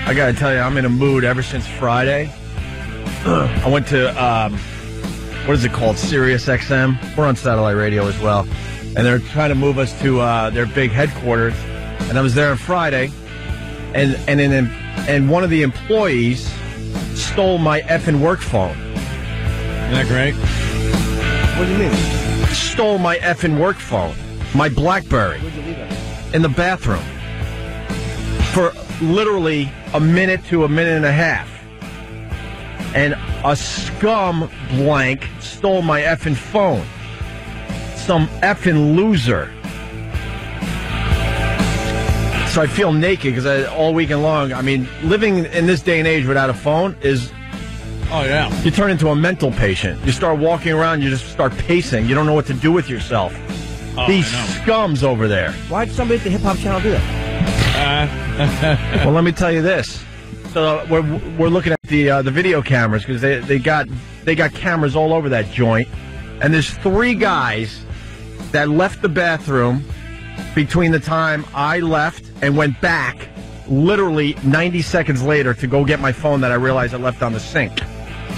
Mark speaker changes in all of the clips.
Speaker 1: I got to tell you, I'm in a mood ever since Friday. I went to, what is it called, Sirius XM. We're on satellite radio as well. And they're trying to move us to their big headquarters. And I was there on Friday, and one of the employees stole my effing work phone.
Speaker 2: Isn't that great?
Speaker 3: What do you mean?
Speaker 1: Stole my effing work phone. My Blackberry.
Speaker 3: Where'd you leave it?
Speaker 1: In the bathroom. For literally a minute to a minute and a half. And a scum blank stole my effing phone. Some effing loser. So I feel naked because all weekend long, I mean, living in this day and age without a phone is...
Speaker 2: Oh, yeah.
Speaker 1: You turn into a mental patient. You start walking around, you just start pacing. You don't know what to do with yourself.
Speaker 2: Oh,
Speaker 1: These scums over there.
Speaker 3: Why'd somebody at the Hip Hop Channel do that?
Speaker 1: Well, let me tell you this. So we're looking at the video cameras because they got cameras all over that joint, and there's 3 guys that left the bathroom between the time I left and went back literally 90 seconds later to go get my phone that I realized I left on the sink.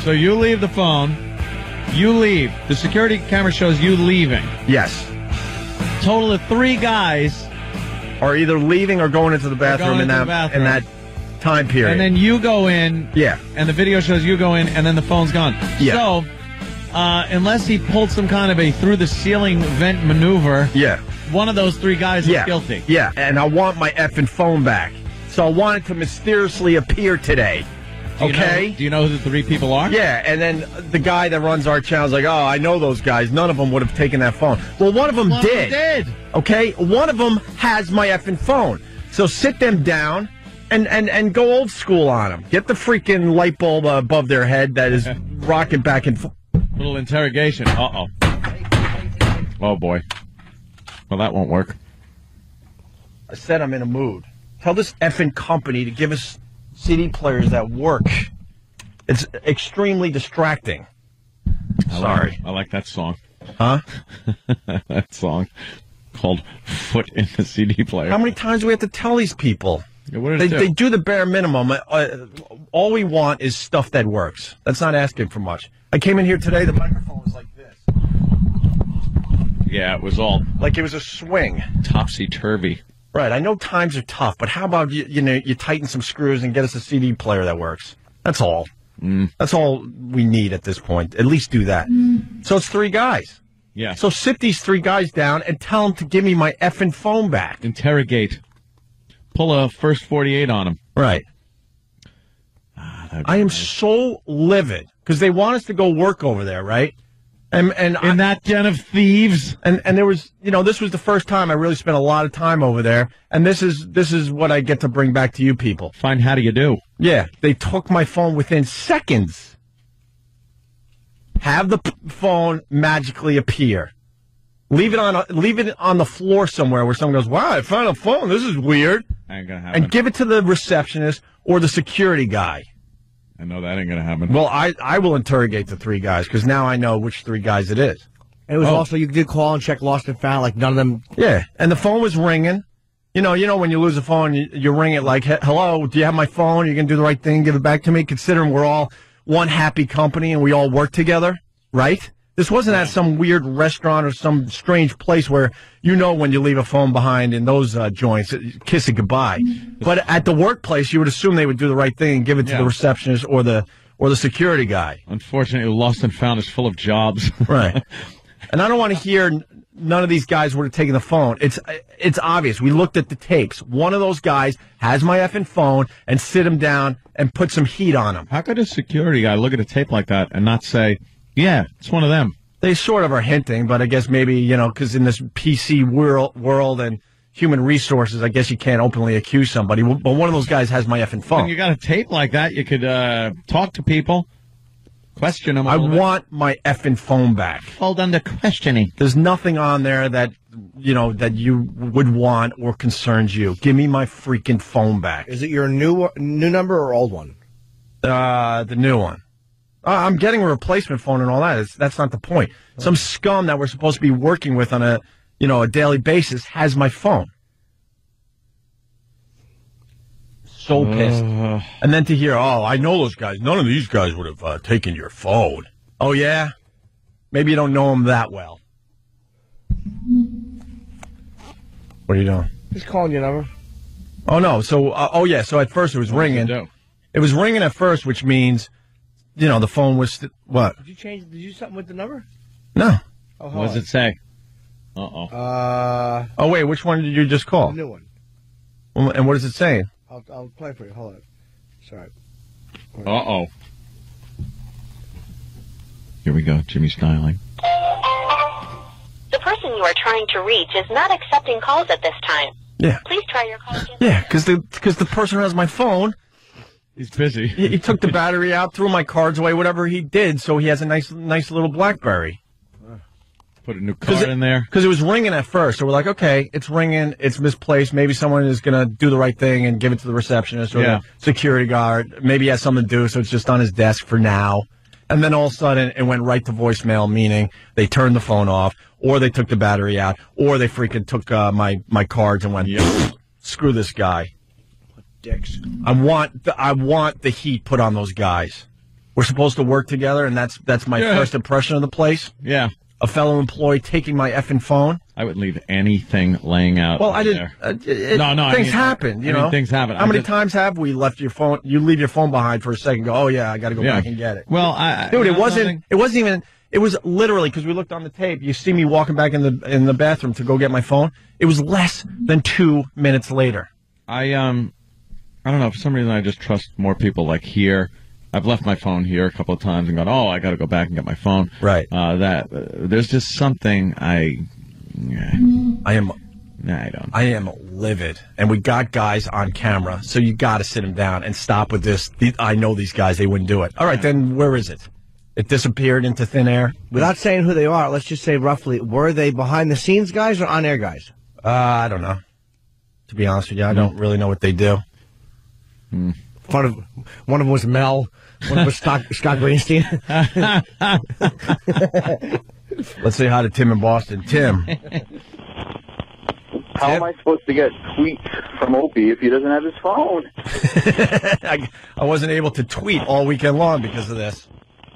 Speaker 2: So you leave the phone, you leave. The security camera shows you leaving.
Speaker 1: Yes.
Speaker 2: Total of 3 guys
Speaker 1: are either leaving or going into the bathroom in that time period.
Speaker 2: And then you go in.
Speaker 1: Yeah.
Speaker 2: And the video shows you go in, and then the phone's gone.
Speaker 1: Yeah.
Speaker 2: So, unless he pulled some kind of a through-the-ceiling vent maneuver,
Speaker 1: yeah,
Speaker 2: one of those 3 guys is guilty.
Speaker 1: Yeah, and I want my effing phone back. So I want it to mysteriously appear today. Do
Speaker 2: you know who the 3 people are?
Speaker 1: Yeah, and then the guy that runs our channel is like, oh, I know those guys. None of them would have taken that phone. Well, one of them did. Okay? One of them has my effing phone. So sit them down and go old school on them. Get the freaking light bulb above their head that is rocking back and forth.
Speaker 2: Little interrogation. Uh-oh. Oh, boy. Well, that won't work.
Speaker 1: I said I'm in a mood. Tell this effing company to give us CD players that work. It's extremely distracting. Sorry.
Speaker 2: I like that song.
Speaker 1: Huh?
Speaker 2: That song called Foot in the CD Player.
Speaker 1: How many times do we have to tell these people?
Speaker 2: Yeah, what
Speaker 1: they do the bare minimum. All we want is stuff that works. That's not asking for much. I came in here today, the microphone was like this.
Speaker 2: Yeah, it was all...
Speaker 1: like it was a swing.
Speaker 2: Topsy-turvy.
Speaker 1: Right, I know times are tough, but how about you tighten some screws and get us a CD player that works? That's all. That's all we need at this point. At least do that. So it's 3 guys.
Speaker 2: Yeah.
Speaker 1: So sit these 3 guys down and tell them to give me my effing phone back.
Speaker 2: Interrogate. Pull a first 48 on them.
Speaker 1: Right. I am so livid because they want us to go work over there, right? And
Speaker 2: in that den of thieves.
Speaker 1: And there was, this was the first time I really spent a lot of time over there. And this is what I get to bring back to you people.
Speaker 2: Fine, how do you do?
Speaker 1: Yeah, they took my phone within seconds. Have the phone magically appear. Leave it on the floor somewhere where someone goes, wow, I found a phone. This is weird.
Speaker 2: Ain't gonna happen.
Speaker 1: And give it to the receptionist or the security guy.
Speaker 2: I know that ain't going to happen.
Speaker 1: Well, I will interrogate the 3 guys because now I know which 3 guys it is.
Speaker 3: And it was also, you did call and check lost and found, like none of them.
Speaker 1: Yeah, and the phone was ringing. You know when you lose a phone, you ring it like, hello, do you have my phone? You're going to do the right thing, give it back to me, considering we're all one happy company and we all work together, right? This wasn't at some weird restaurant or some strange place where when you leave a phone behind in those joints, kiss it goodbye. But at the workplace, you would assume they would do the right thing and give it to the receptionist or the security guy.
Speaker 2: Unfortunately, lost and found is full of jobs.
Speaker 1: Right. And I don't want to hear none of these guys would have taken the phone. It's obvious. We looked at the tapes. One of those guys has my effing phone and sit him down and put some heat on him.
Speaker 2: How could a security guy look at a tape like that and not say, yeah, it's one of them?
Speaker 1: They sort of are hinting, but I guess maybe, because in this PC world and human resources, I guess you can't openly accuse somebody. But one of those guys has my effing phone.
Speaker 2: When you got a tape like that, you could talk to people, question them.
Speaker 1: I want my effing phone back.
Speaker 2: Hold under questioning.
Speaker 1: There's nothing on there that, that you would want or concerns you. Give me my freaking phone back.
Speaker 3: Is it your new number or old one?
Speaker 1: The new one. I'm getting a replacement phone and all that. That's not the point. Some scum that we're supposed to be working with on a daily basis has my phone. so pissed. And then to hear, oh, I know those guys. None of these guys would have taken your phone. Oh, yeah? Maybe you don't know them that well. What are you doing?
Speaker 3: Just calling your number.
Speaker 1: Oh, no. So, yeah. So at first it was ringing. It was ringing at first, which means, the phone was, what?
Speaker 3: Did you do something with the number?
Speaker 1: No.
Speaker 3: Oh,
Speaker 2: what does it say?
Speaker 1: Oh, wait. Which one did you just call?
Speaker 3: The new one.
Speaker 1: Well, and what is it saying?
Speaker 3: I'll play for you. Hold on. Sorry.
Speaker 2: Here we go. Jimmy styling.
Speaker 4: The person you are trying to reach is not accepting calls at this time.
Speaker 1: Yeah.
Speaker 4: Please try your call again.
Speaker 1: Yeah, because the person who has my phone,
Speaker 2: he's busy.
Speaker 1: He took the battery out, threw my cards away, whatever he did, so he has a nice little Blackberry.
Speaker 2: Put a new card in there.
Speaker 1: Because it was ringing at first, so we're like, okay, it's ringing, it's misplaced. Maybe someone is going to do the right thing and give it to the receptionist or the security guard. Maybe he has something to do, so it's just on his desk for now. And then all of a sudden, it went right to voicemail, meaning they turned the phone off, or they took the battery out, or they freaking took my cards and went, screw this guy.
Speaker 3: Dicks.
Speaker 1: I want the heat put on those guys. We're supposed to work together, and that's my first impression of the place.
Speaker 2: Yeah.
Speaker 1: A fellow employee taking my effing phone.
Speaker 2: I wouldn't leave anything laying out. Well,
Speaker 1: I didn't. Things happen, you know.
Speaker 2: Things happen.
Speaker 1: How many times have we left your phone? You leave your phone behind for a second. Go, oh yeah, I got to go back and get it.
Speaker 2: Well,
Speaker 1: dude, it wasn't even. It was literally because we looked on the tape. You see me walking back in the bathroom to go get my phone. It was less than 2 minutes later.
Speaker 2: I don't know. For some reason, I just trust more people. Like here, I've left my phone here a couple of times and gone, oh, I got to go back and get my phone.
Speaker 1: Right.
Speaker 2: There's just something I
Speaker 1: am livid. And we got guys on camera, so you got to sit them down and stop with this. I know these guys, they wouldn't do it. All right, then where is it? It disappeared into thin air?
Speaker 3: Without saying who they are, let's just say roughly, were they behind-the-scenes guys or on-air guys?
Speaker 1: I don't know. To be honest with you, I don't really know what they do.
Speaker 3: One of them was Mel. One was Scott Greenstein.
Speaker 1: Let's say hi to Tim in Boston. Tim.
Speaker 5: How am I supposed to get tweets from Opie if he doesn't have his phone?
Speaker 1: I wasn't able to tweet all weekend long because of this.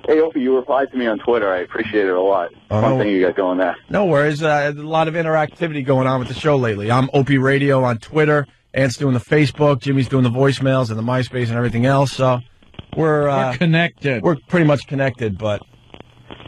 Speaker 5: Hey, Opie, you replied to me on Twitter. I appreciate it a lot. Fun thing you got going there.
Speaker 1: No worries. A lot of interactivity going on with the show lately. I'm Opie Radio on Twitter. Ant's doing the Facebook. Jimmy's doing the voicemails and the MySpace and everything else. So we're
Speaker 2: connected.
Speaker 1: We're pretty much connected, but.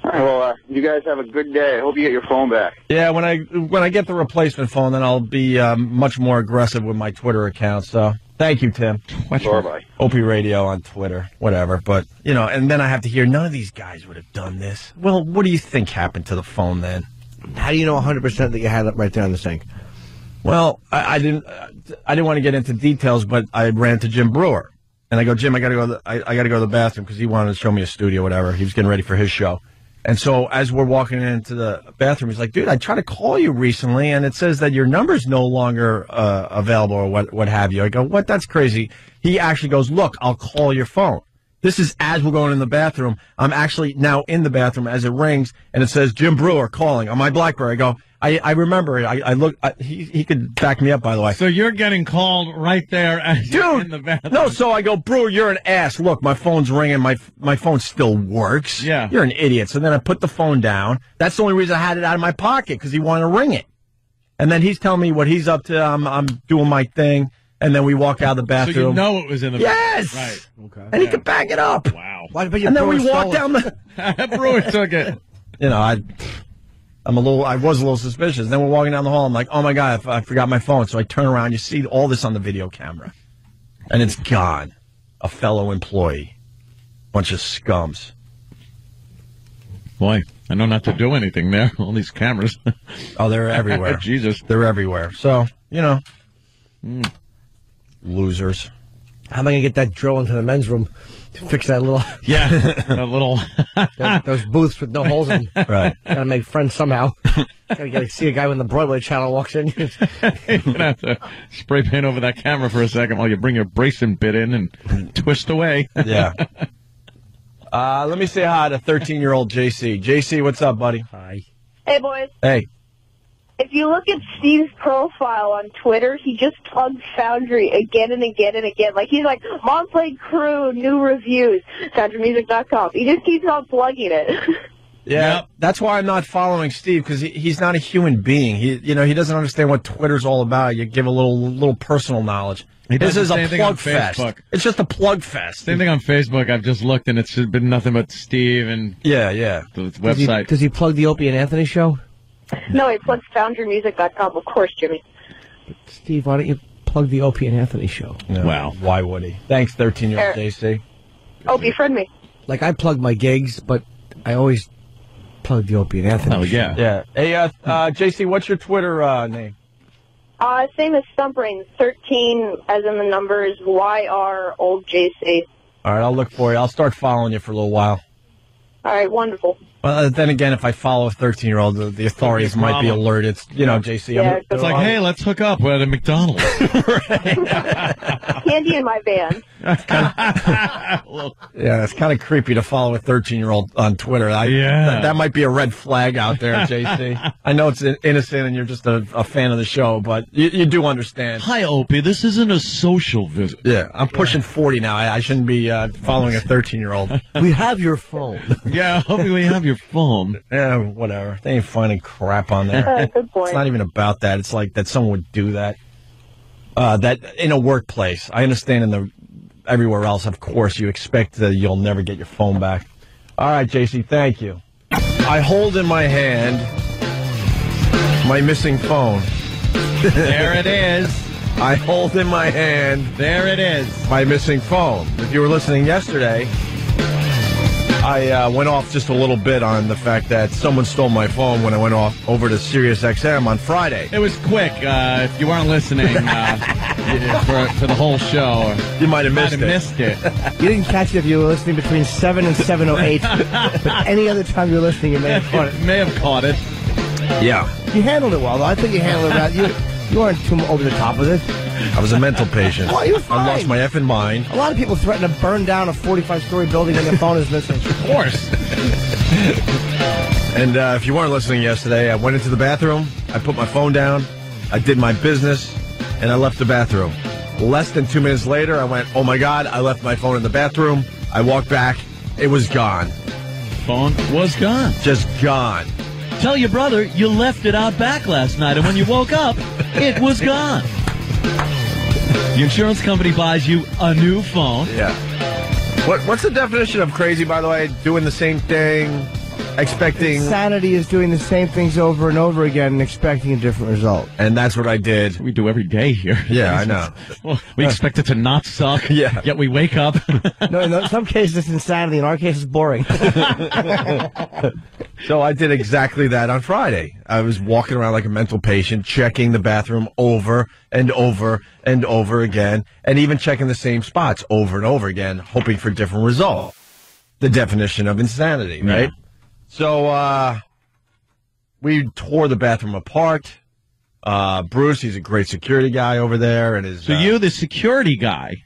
Speaker 5: All right, well, you guys have a good day. I hope you get your phone back.
Speaker 1: Yeah, when I get the replacement phone, then I'll be much more aggressive with my Twitter account. So thank you, Tim.
Speaker 5: Bye.
Speaker 1: Opie Radio on Twitter, whatever. But, and then I have to hear none of these guys would have done this. Well, what do you think happened to the phone then?
Speaker 3: How do you know 100% that you had it right there on the sink?
Speaker 1: Well, I didn't want to get into details, but I ran to Jim Brewer. And I go, Jim, I got to go to the bathroom because he wanted to show me a studio, whatever. He was getting ready for his show. And so as we're walking into the bathroom, he's like, dude, I tried to call you recently, and it says that your number's no longer available or what have you. I go, what? That's crazy. He actually goes, look, I'll call your phone. This is as we're going in the bathroom. I'm actually now in the bathroom as it rings, and it says Jim Brewer calling on my Blackberry. I go, I remember it. I look. He could back me up, by the way.
Speaker 2: So you're getting called right there as you're in the bathroom.
Speaker 1: No, so I go, Brewer, you're an ass. Look, my phone's ringing. My phone still works.
Speaker 2: Yeah.
Speaker 1: You're an idiot. So then I put the phone down. That's the only reason I had it out of my pocket, because he wanted to ring it. And then he's telling me what he's up to. I'm doing my thing. And then we walk out of the bathroom.
Speaker 2: So you know it was in the
Speaker 1: bathroom.
Speaker 2: Yes!
Speaker 1: Right. Okay. And he could back it up.
Speaker 2: Wow.
Speaker 3: Why,
Speaker 1: and then we walk down the...
Speaker 2: Brewer took it.
Speaker 1: I was a little suspicious. Then we're walking down the hall. I'm like, oh, my God, I forgot my phone. So I turn around. You see all this on the video camera. And it's gone. A fellow employee. Bunch of scums.
Speaker 2: Boy, I know not to do anything there. All these cameras.
Speaker 1: Oh, they're everywhere.
Speaker 2: Jesus.
Speaker 1: They're everywhere. So, Losers.
Speaker 3: How am I going to get that drill into the men's room to fix that little...
Speaker 2: Yeah, that little...
Speaker 3: those booths with no holes in them.
Speaker 1: Right.
Speaker 3: Got to make friends somehow. Got to see a guy when the Broadway channel walks in.
Speaker 2: You're going to have to spray paint over that camera for a second while you bring your bracing bit in and twist away.
Speaker 1: Yeah. Let me say hi to 13-year-old JC. JC, what's up, buddy?
Speaker 3: Hi.
Speaker 4: Hey, boys.
Speaker 1: Hey.
Speaker 6: If you look at Steve's profile on Twitter, he just plugs Foundry again and again and again. Like, he's like, Mom Played Crew, new reviews, FoundryMusic.com. He just keeps on plugging it.
Speaker 1: Yeah, that's why I'm not following Steve, because he's not a human being. He doesn't understand what Twitter's all about. You give a little personal knowledge. This is a plug fest. It's just a plug fest.
Speaker 2: Same thing on Facebook. I've just looked, and it's been nothing but Steve and
Speaker 1: the
Speaker 2: website.
Speaker 3: Does he plug the Opie and Anthony show?
Speaker 6: No, he plugs FoundryMusic.com, of course, Jimmy.
Speaker 3: Steve, why don't you plug the Opie and Anthony show?
Speaker 1: No,
Speaker 2: wow.
Speaker 1: Why would he? Thanks, 13-year-old JC.
Speaker 6: Oh, befriend me.
Speaker 3: Like, I plug my gigs, but I always plug the Opie and Anthony show.
Speaker 1: Yeah. Hey, JC, what's your Twitter name?
Speaker 6: Same as Stumpbrain, 13, as in the numbers, YR old JC.
Speaker 1: All right, I'll look for you. I'll start following you for a little while.
Speaker 6: All right, wonderful.
Speaker 1: Well, then again, if I follow a 13-year-old, the authorities might be alerted. JC.
Speaker 6: Yeah,
Speaker 2: it's like, hey, let's hook up. We're at a McDonald's.
Speaker 6: Candy in my van.
Speaker 1: Yeah, it's kind of creepy to follow a 13-year-old on Twitter. That might be a red flag out there, JC. I know it's innocent and you're just a fan of the show, but you do understand.
Speaker 2: Hi, Opie. This isn't a social visit.
Speaker 1: Yeah, I'm pushing 40 now. I shouldn't be following a 13-year-old.
Speaker 3: We have your phone.
Speaker 2: Yeah, Opie, we have your phone.
Speaker 1: Yeah, whatever. They ain't finding crap on there.
Speaker 6: Good point.
Speaker 1: It's not even about that. It's like that someone would do that. That in a workplace. I understand everywhere else, of course, you expect that you'll never get your phone back. All right, JC, thank you. I hold in my hand my missing phone.
Speaker 2: There it is.
Speaker 1: I hold in my hand.
Speaker 2: There it is.
Speaker 1: My missing phone. If you were listening yesterday, I went off just a little bit on the fact that someone stole my phone when I went off over to Sirius XM on Friday.
Speaker 2: It was quick. If you weren't listening for the whole show,
Speaker 1: you might have missed it.
Speaker 3: You didn't catch it if you were listening between 7 and 7:08. But any other time you're listening, you may have caught it.
Speaker 2: May have caught it.
Speaker 1: Yeah.
Speaker 3: You handled it well, though. I think you handled it well. You weren't too over the top with it.
Speaker 1: I was a mental patient.
Speaker 3: Well, you were fine.
Speaker 1: I lost my effing mind.
Speaker 3: A lot of people threaten to burn down a 45-story building when their phone is missing.
Speaker 2: Of course.
Speaker 1: And if you weren't listening yesterday, I went into the bathroom, I put my phone down, I did my business, and I left the bathroom. Less than 2 minutes later, I went, oh my God, I left my phone in the bathroom. I walked back, it was gone.
Speaker 2: Phone was gone.
Speaker 1: Just gone.
Speaker 2: Tell your brother you left it out back last night, and when you woke up, it was gone. The insurance company buys you a new phone.
Speaker 1: Yeah. What's the definition of crazy, by the way? Doing the same thing, expecting...
Speaker 3: Insanity is doing the same things over and over again and expecting a different result.
Speaker 1: And that's what I did.
Speaker 2: We do every day here.
Speaker 1: Yeah, I know.
Speaker 2: Well, we expect it to not suck, yet we wake up.
Speaker 3: No, in some cases it's insanity. In our case, it's boring.
Speaker 1: So I did exactly that on Friday. I was walking around like a mental patient, checking the bathroom over and over and over again, and even checking the same spots over and over again, hoping for different results. The definition of insanity, right? Yeah. So we tore the bathroom apart. Bruce, he's a great security guy over there, and
Speaker 2: so you're the security guy.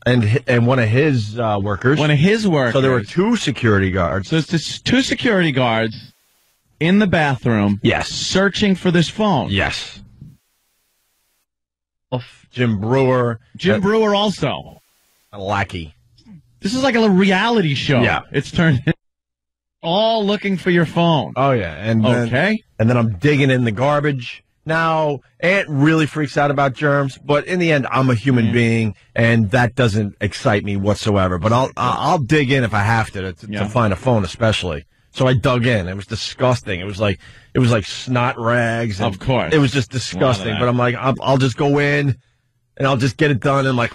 Speaker 1: And one of his workers.
Speaker 2: One of his workers.
Speaker 1: So there were two security guards.
Speaker 2: So it's two security guards in the bathroom.
Speaker 1: Yes.
Speaker 2: Searching for this phone.
Speaker 1: Yes. Jim Brewer.
Speaker 2: Jim Brewer also.
Speaker 1: A lackey.
Speaker 2: This is like a reality show.
Speaker 1: Yeah.
Speaker 2: It's turned all looking for your phone.
Speaker 1: Oh, yeah. And then I'm digging in the garbage. Now, Aunt really freaks out about germs, but in the end, I'm a human being, and that doesn't excite me whatsoever. But I'll dig in if I have to find a phone, especially. So I dug in. It was disgusting. It was like snot rags.
Speaker 2: Of course,
Speaker 1: it was just disgusting. But I'm like, I'll just go in, and I'll just get it done, and like.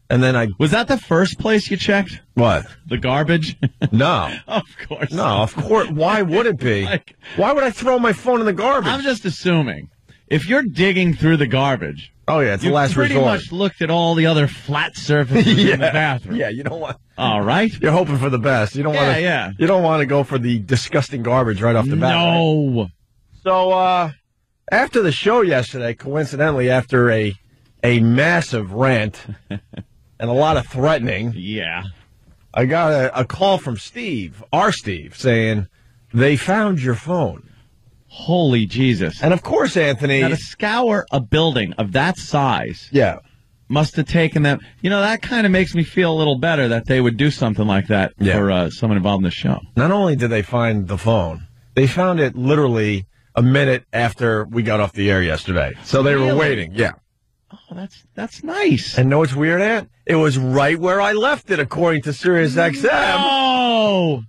Speaker 1: And then
Speaker 2: Was that the first place you checked?
Speaker 1: What?
Speaker 2: The garbage?
Speaker 1: No.
Speaker 2: Of course.
Speaker 1: No, of course. Why would it be? Why would I throw my phone in the garbage?
Speaker 2: I'm just assuming. If you're digging through the garbage,
Speaker 1: oh yeah, it's the last resort.
Speaker 2: You pretty much looked at all the other flat surfaces in the bathroom.
Speaker 1: Yeah, you don't want.
Speaker 2: All right.
Speaker 1: You're hoping for the best. You don't want to.
Speaker 2: Yeah.
Speaker 1: You don't want to go for the disgusting garbage right off the bat.
Speaker 2: No.
Speaker 1: Right? So after the show yesterday, coincidentally, after a massive rant. And a lot of threatening.
Speaker 2: Yeah.
Speaker 1: I got a call from Steve, our Steve, saying, they found your phone.
Speaker 2: Holy Jesus.
Speaker 1: And of course, Anthony.
Speaker 2: Now, to scour a building of that size.
Speaker 1: Yeah.
Speaker 2: Must have taken them. That kind of makes me feel a little better that they would do something like that for someone involved in the show.
Speaker 1: Not only did they find the phone, they found it literally a minute after we got off the air yesterday. So they were waiting. Yeah.
Speaker 2: Oh, that's nice.
Speaker 1: And know what's weird, Ant? It was right where I left it, according to Sirius XM.
Speaker 2: Oh.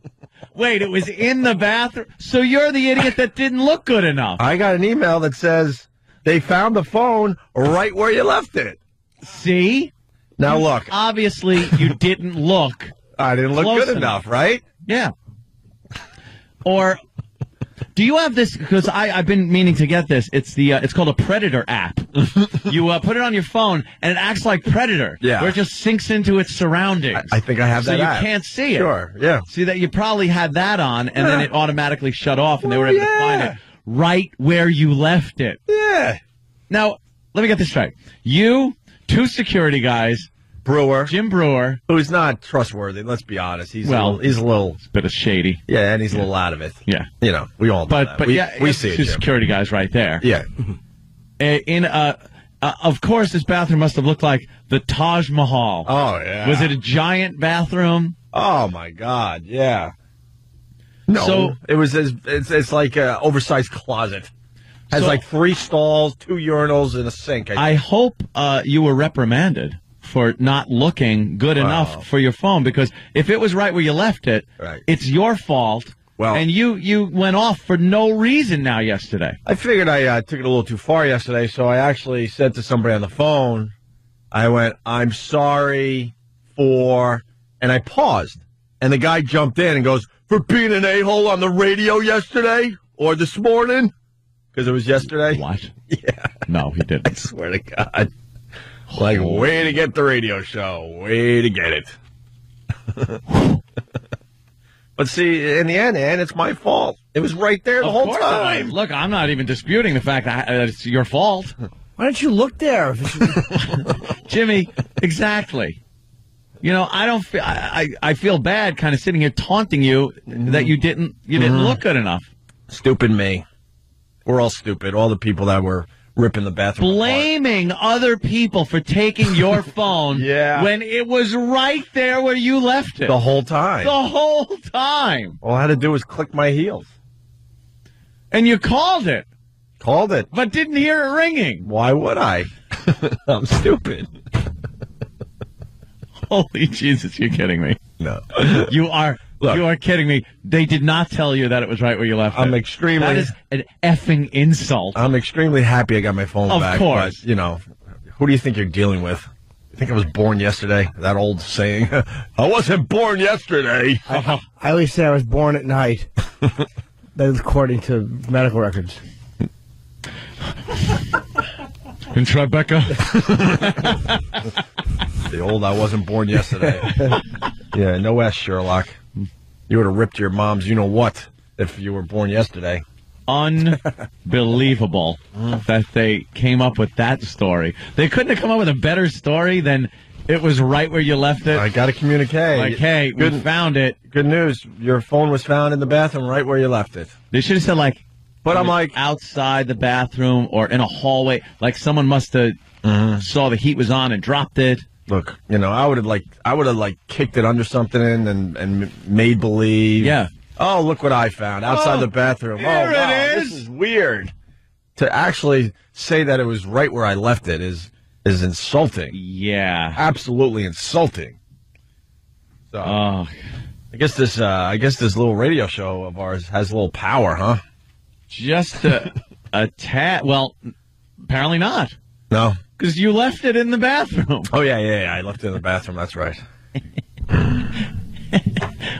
Speaker 2: Wait, it was in the bathroom? So you're the idiot that didn't look good enough.
Speaker 1: I got an email that says they found the phone right where you left it.
Speaker 2: See?
Speaker 1: Now look.
Speaker 2: Obviously, you didn't look.
Speaker 1: I didn't look good enough, right?
Speaker 2: Yeah. Or do you have this? Because I've been meaning to get this. It's called a Predator app. You put it on your phone, and it acts like Predator.
Speaker 1: Yeah.
Speaker 2: Where it just sinks into its surroundings.
Speaker 1: I think I have that app.
Speaker 2: So you can't see it.
Speaker 1: Sure, yeah.
Speaker 2: See, that you probably had that on, and then it automatically shut off, and they were able to find it right where you left it.
Speaker 1: Yeah.
Speaker 2: Now, let me get this straight. You, 2 security guys,
Speaker 1: Brewer.
Speaker 2: Jim Brewer.
Speaker 1: Who's not trustworthy, let's be honest. He's a little
Speaker 2: bit of shady.
Speaker 1: Yeah, and he's a little out of it.
Speaker 2: Yeah.
Speaker 1: We all know that.
Speaker 2: But
Speaker 1: we see it,
Speaker 2: 2
Speaker 1: Jim.
Speaker 2: security guys right there.
Speaker 1: Yeah.
Speaker 2: Of course, this bathroom must have looked like the Taj Mahal.
Speaker 1: Oh, yeah.
Speaker 2: Was it a giant bathroom?
Speaker 1: Oh, my God, yeah. No,
Speaker 2: So-
Speaker 1: it's like an oversized closet. Has like 3 stalls, 2 urinals, and a sink.
Speaker 2: I hope you were reprimanded for not looking good enough for your phone, because if it was right where you left it, it's your fault.
Speaker 1: Well,
Speaker 2: and you went off for no reason now yesterday.
Speaker 1: I figured I took it a little too far yesterday, so I actually said to somebody on the phone, I went, I'm sorry for, and I paused. And the guy jumped in and goes, for being an a-hole on the radio yesterday or this morning? Because it was yesterday.
Speaker 2: What?
Speaker 1: Yeah.
Speaker 2: No, he didn't.
Speaker 1: I swear to God. Like, way to get the radio show. Way to get it. But see, in the end, Ann, it's my fault. It was right there the whole time.
Speaker 2: Look, I'm not even disputing the fact that it's your fault.
Speaker 3: Why don't you look there?
Speaker 2: Jimmy, exactly. I don't feel. I feel bad, kind of sitting here taunting you that you didn't look good enough.
Speaker 1: Stupid me. We're all stupid. All the people that were ripping the bathroom
Speaker 2: Blaming other people for taking your phone when it was right there where you left it.
Speaker 1: The whole time.
Speaker 2: The whole time.
Speaker 1: All I had to do was click my heels.
Speaker 2: And you called it.
Speaker 1: Called it.
Speaker 2: But didn't hear it ringing.
Speaker 1: Why would I? I'm stupid.
Speaker 2: Holy Jesus, you're kidding me.
Speaker 1: No.
Speaker 2: You are kidding me. They did not tell you that it was right where you left it. That is an effing insult.
Speaker 1: I'm extremely happy I got my phone back.
Speaker 2: Of course.
Speaker 1: But, who do you think you're dealing with? You think I was born yesterday? That old saying. I wasn't born yesterday.
Speaker 3: I always say I was born at night. That is according to medical records.
Speaker 2: In Tribeca?
Speaker 1: The old I wasn't born yesterday. Yeah, no S, Sherlock. You would have ripped your mom's you-know-what if you were born yesterday.
Speaker 2: Unbelievable that they came up with that story. They couldn't have come up with a better story than it was right where you left it.
Speaker 1: I got to communicate.
Speaker 2: Like, hey, we found it.
Speaker 1: Good news. Your phone was found in the bathroom right where you left it.
Speaker 2: They should have said,
Speaker 1: but I'm like,
Speaker 2: outside the bathroom or in a hallway. Like someone must have saw the heat was on and dropped it.
Speaker 1: Look, I would have kicked it under something and made believe.
Speaker 2: Yeah.
Speaker 1: Oh, look what I found outside the bathroom.
Speaker 2: There it is.
Speaker 1: This is weird. To actually say that it was right where I left it is insulting.
Speaker 2: Yeah.
Speaker 1: Absolutely insulting. So
Speaker 2: Oh.
Speaker 1: I guess this little radio show of ours has a little power, huh?
Speaker 2: Just a tad. Well, apparently not.
Speaker 1: No.
Speaker 2: Because you left it in the bathroom.
Speaker 1: Oh, yeah. I left it in the bathroom. That's right.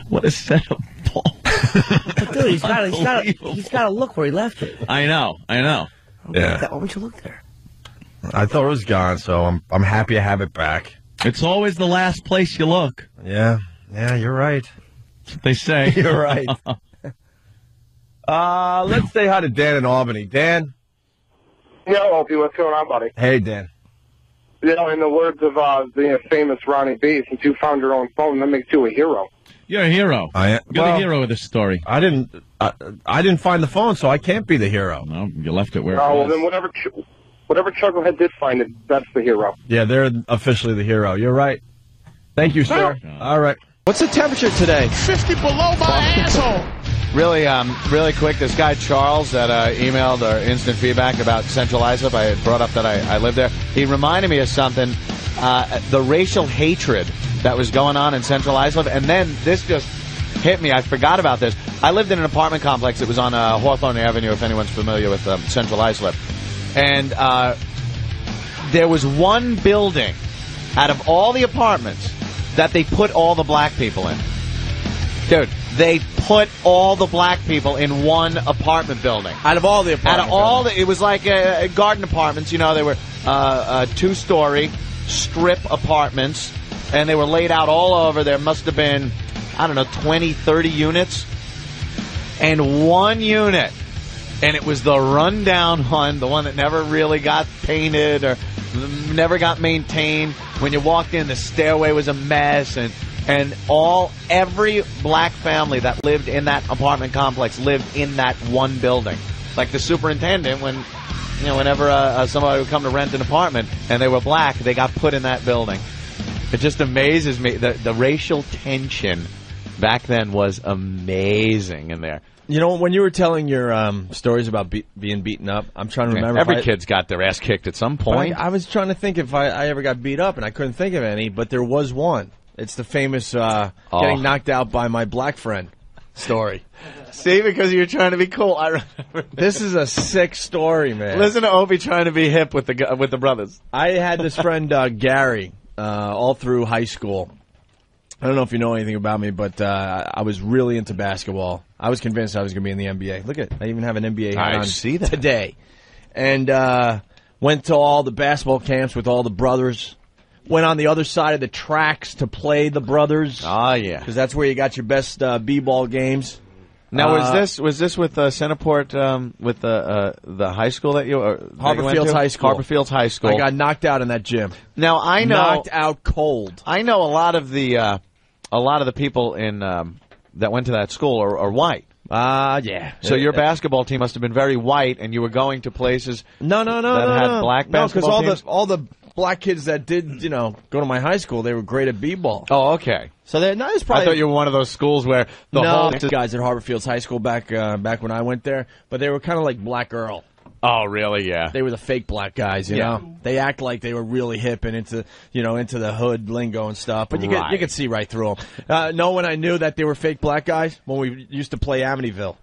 Speaker 2: What a set of balls.
Speaker 3: But dude, he's got to look where he left it.
Speaker 2: I know.
Speaker 1: Yeah.
Speaker 3: Why would you look there?
Speaker 1: I thought it was gone, so I'm happy I have it back.
Speaker 2: It's always the last place you look.
Speaker 1: Yeah, you're right.
Speaker 2: That's what they say.
Speaker 1: You're right. Let's say hi to Dan in Albany. Dan?
Speaker 7: Yeah, Opie, what's going on, buddy?
Speaker 1: Hey, Dan.
Speaker 7: In the words of the famous Ronnie B, since you found your own phone, that makes you a hero.
Speaker 2: You're a hero. You're the hero of this story.
Speaker 1: I didn't find the phone, so I can't be the hero.
Speaker 2: No, you left it where it
Speaker 7: Oh, well,
Speaker 2: was.
Speaker 7: then whatever Chucklehead did find it, that's the hero.
Speaker 1: Yeah, they're officially the hero. You're right. Thank you, sir. All right.
Speaker 8: What's the temperature today?
Speaker 9: 50 below my asshole.
Speaker 8: Really quick, this guy Charles that emailed our instant feedback about Central Islip, I had brought up that I lived there. He reminded me of something, the racial hatred that was going on in Central Islip, and then this just hit me. I forgot about this. I lived in an apartment complex. It was on Hawthorne Avenue, if anyone's familiar with Central Islip. And there was one building out of all the apartments that they put all the black people in. Dude, they put all the black people in one apartment building.
Speaker 3: Out of all the apartments.
Speaker 8: It was like garden apartments. You know, they were 2-story strip apartments, and they were laid out all over. There must have been, 20, 30 units. And one unit, and it was the rundown one, the one that never really got painted or never got maintained. When you walked in, the stairway was a mess, and every black family that lived in that apartment complex lived in that one building. Like the superintendent, whenever somebody would come to rent an apartment and they were black, they got put in that building. It just amazes me. The racial tension back then was amazing in there.
Speaker 3: You know, when you were telling your stories about being beaten up, I'm trying to remember.
Speaker 8: Every kid's got their ass kicked at some point.
Speaker 3: I was trying to think if I ever got beat up, and I couldn't think of any, but there was one. It's the famous getting knocked out by my black friend story.
Speaker 8: See, because you're trying to be cool. I remember.
Speaker 3: This is a sick story, man.
Speaker 8: Listen to Opie trying to be hip with the brothers.
Speaker 3: I had this friend, Gary, all through high school. I don't know if you know anything about me, but I was really into basketball. I was convinced I was going to be in the NBA. Look at it. I even have an NBA hat on
Speaker 8: see that
Speaker 3: today. And went to all the basketball camps with all the brothers. Went on the other side of the tracks to play the brothers.
Speaker 8: Oh, yeah.
Speaker 3: Because that's where you got your best b-ball games.
Speaker 8: Now, was this with Centerport, with the high school that you
Speaker 3: Harborfields High School.
Speaker 8: Harborfields High School.
Speaker 3: I got knocked out in that gym.
Speaker 8: Now, I know.
Speaker 3: Knocked out cold.
Speaker 8: I know a lot of the people in that went to that school are white.
Speaker 3: Yeah.
Speaker 8: So your basketball team must have been very white, and you were going to places
Speaker 3: that
Speaker 8: had black basketball teams?
Speaker 3: because all the black kids that did, go to my high school, they were great at b-ball.
Speaker 8: Oh, okay.
Speaker 3: So it's probably.
Speaker 8: I thought you were one of those schools where whole
Speaker 3: guys at Harborfields High School back when I went there, but they were kind of like Black Earl.
Speaker 8: Oh, really? Yeah.
Speaker 3: They were the fake black guys, you know. They act like they were really hip and into the hood lingo and stuff, but you could see right through them. When I knew that they were fake black guys when we used to play Amityville.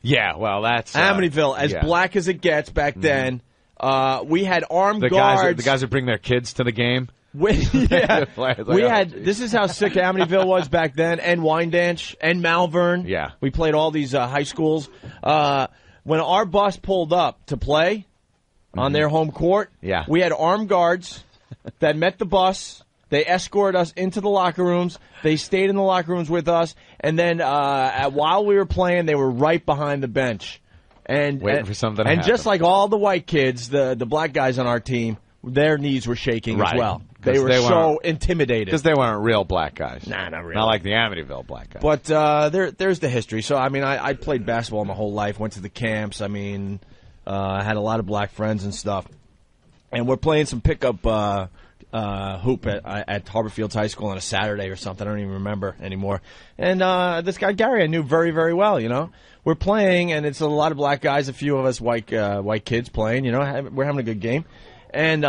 Speaker 8: Yeah, well, that's
Speaker 3: Amityville, as black as it gets back then. We had armed guards.
Speaker 8: The guys that bring their kids to the game.
Speaker 3: This is how sick Amityville was back then, and Wyandanch, and Malvern.
Speaker 8: Yeah.
Speaker 3: We played all these high schools. When our bus pulled up to play on their home court, we had armed guards that met the bus. They escorted us into the locker rooms. They stayed in the locker rooms with us, and then while we were playing, they were right behind the bench. And
Speaker 8: waiting for something to
Speaker 3: happen.
Speaker 8: happen.
Speaker 3: Just like all the white kids, the black guys on our team, their knees were shaking as well. They were so intimidated.
Speaker 8: Because they weren't real black guys.
Speaker 3: Nah, not really.
Speaker 8: Not like the Amityville black guys.
Speaker 3: But there's the history. So, I played basketball my whole life, went to the camps. I had a lot of black friends and stuff. And we're playing some pickup hoop at Harborfields High School on a Saturday or something. I don't even remember anymore. And this guy, Gary, I knew very, very well, We're playing, and it's a lot of black guys, a few of us white kids playing, We're having a good game. And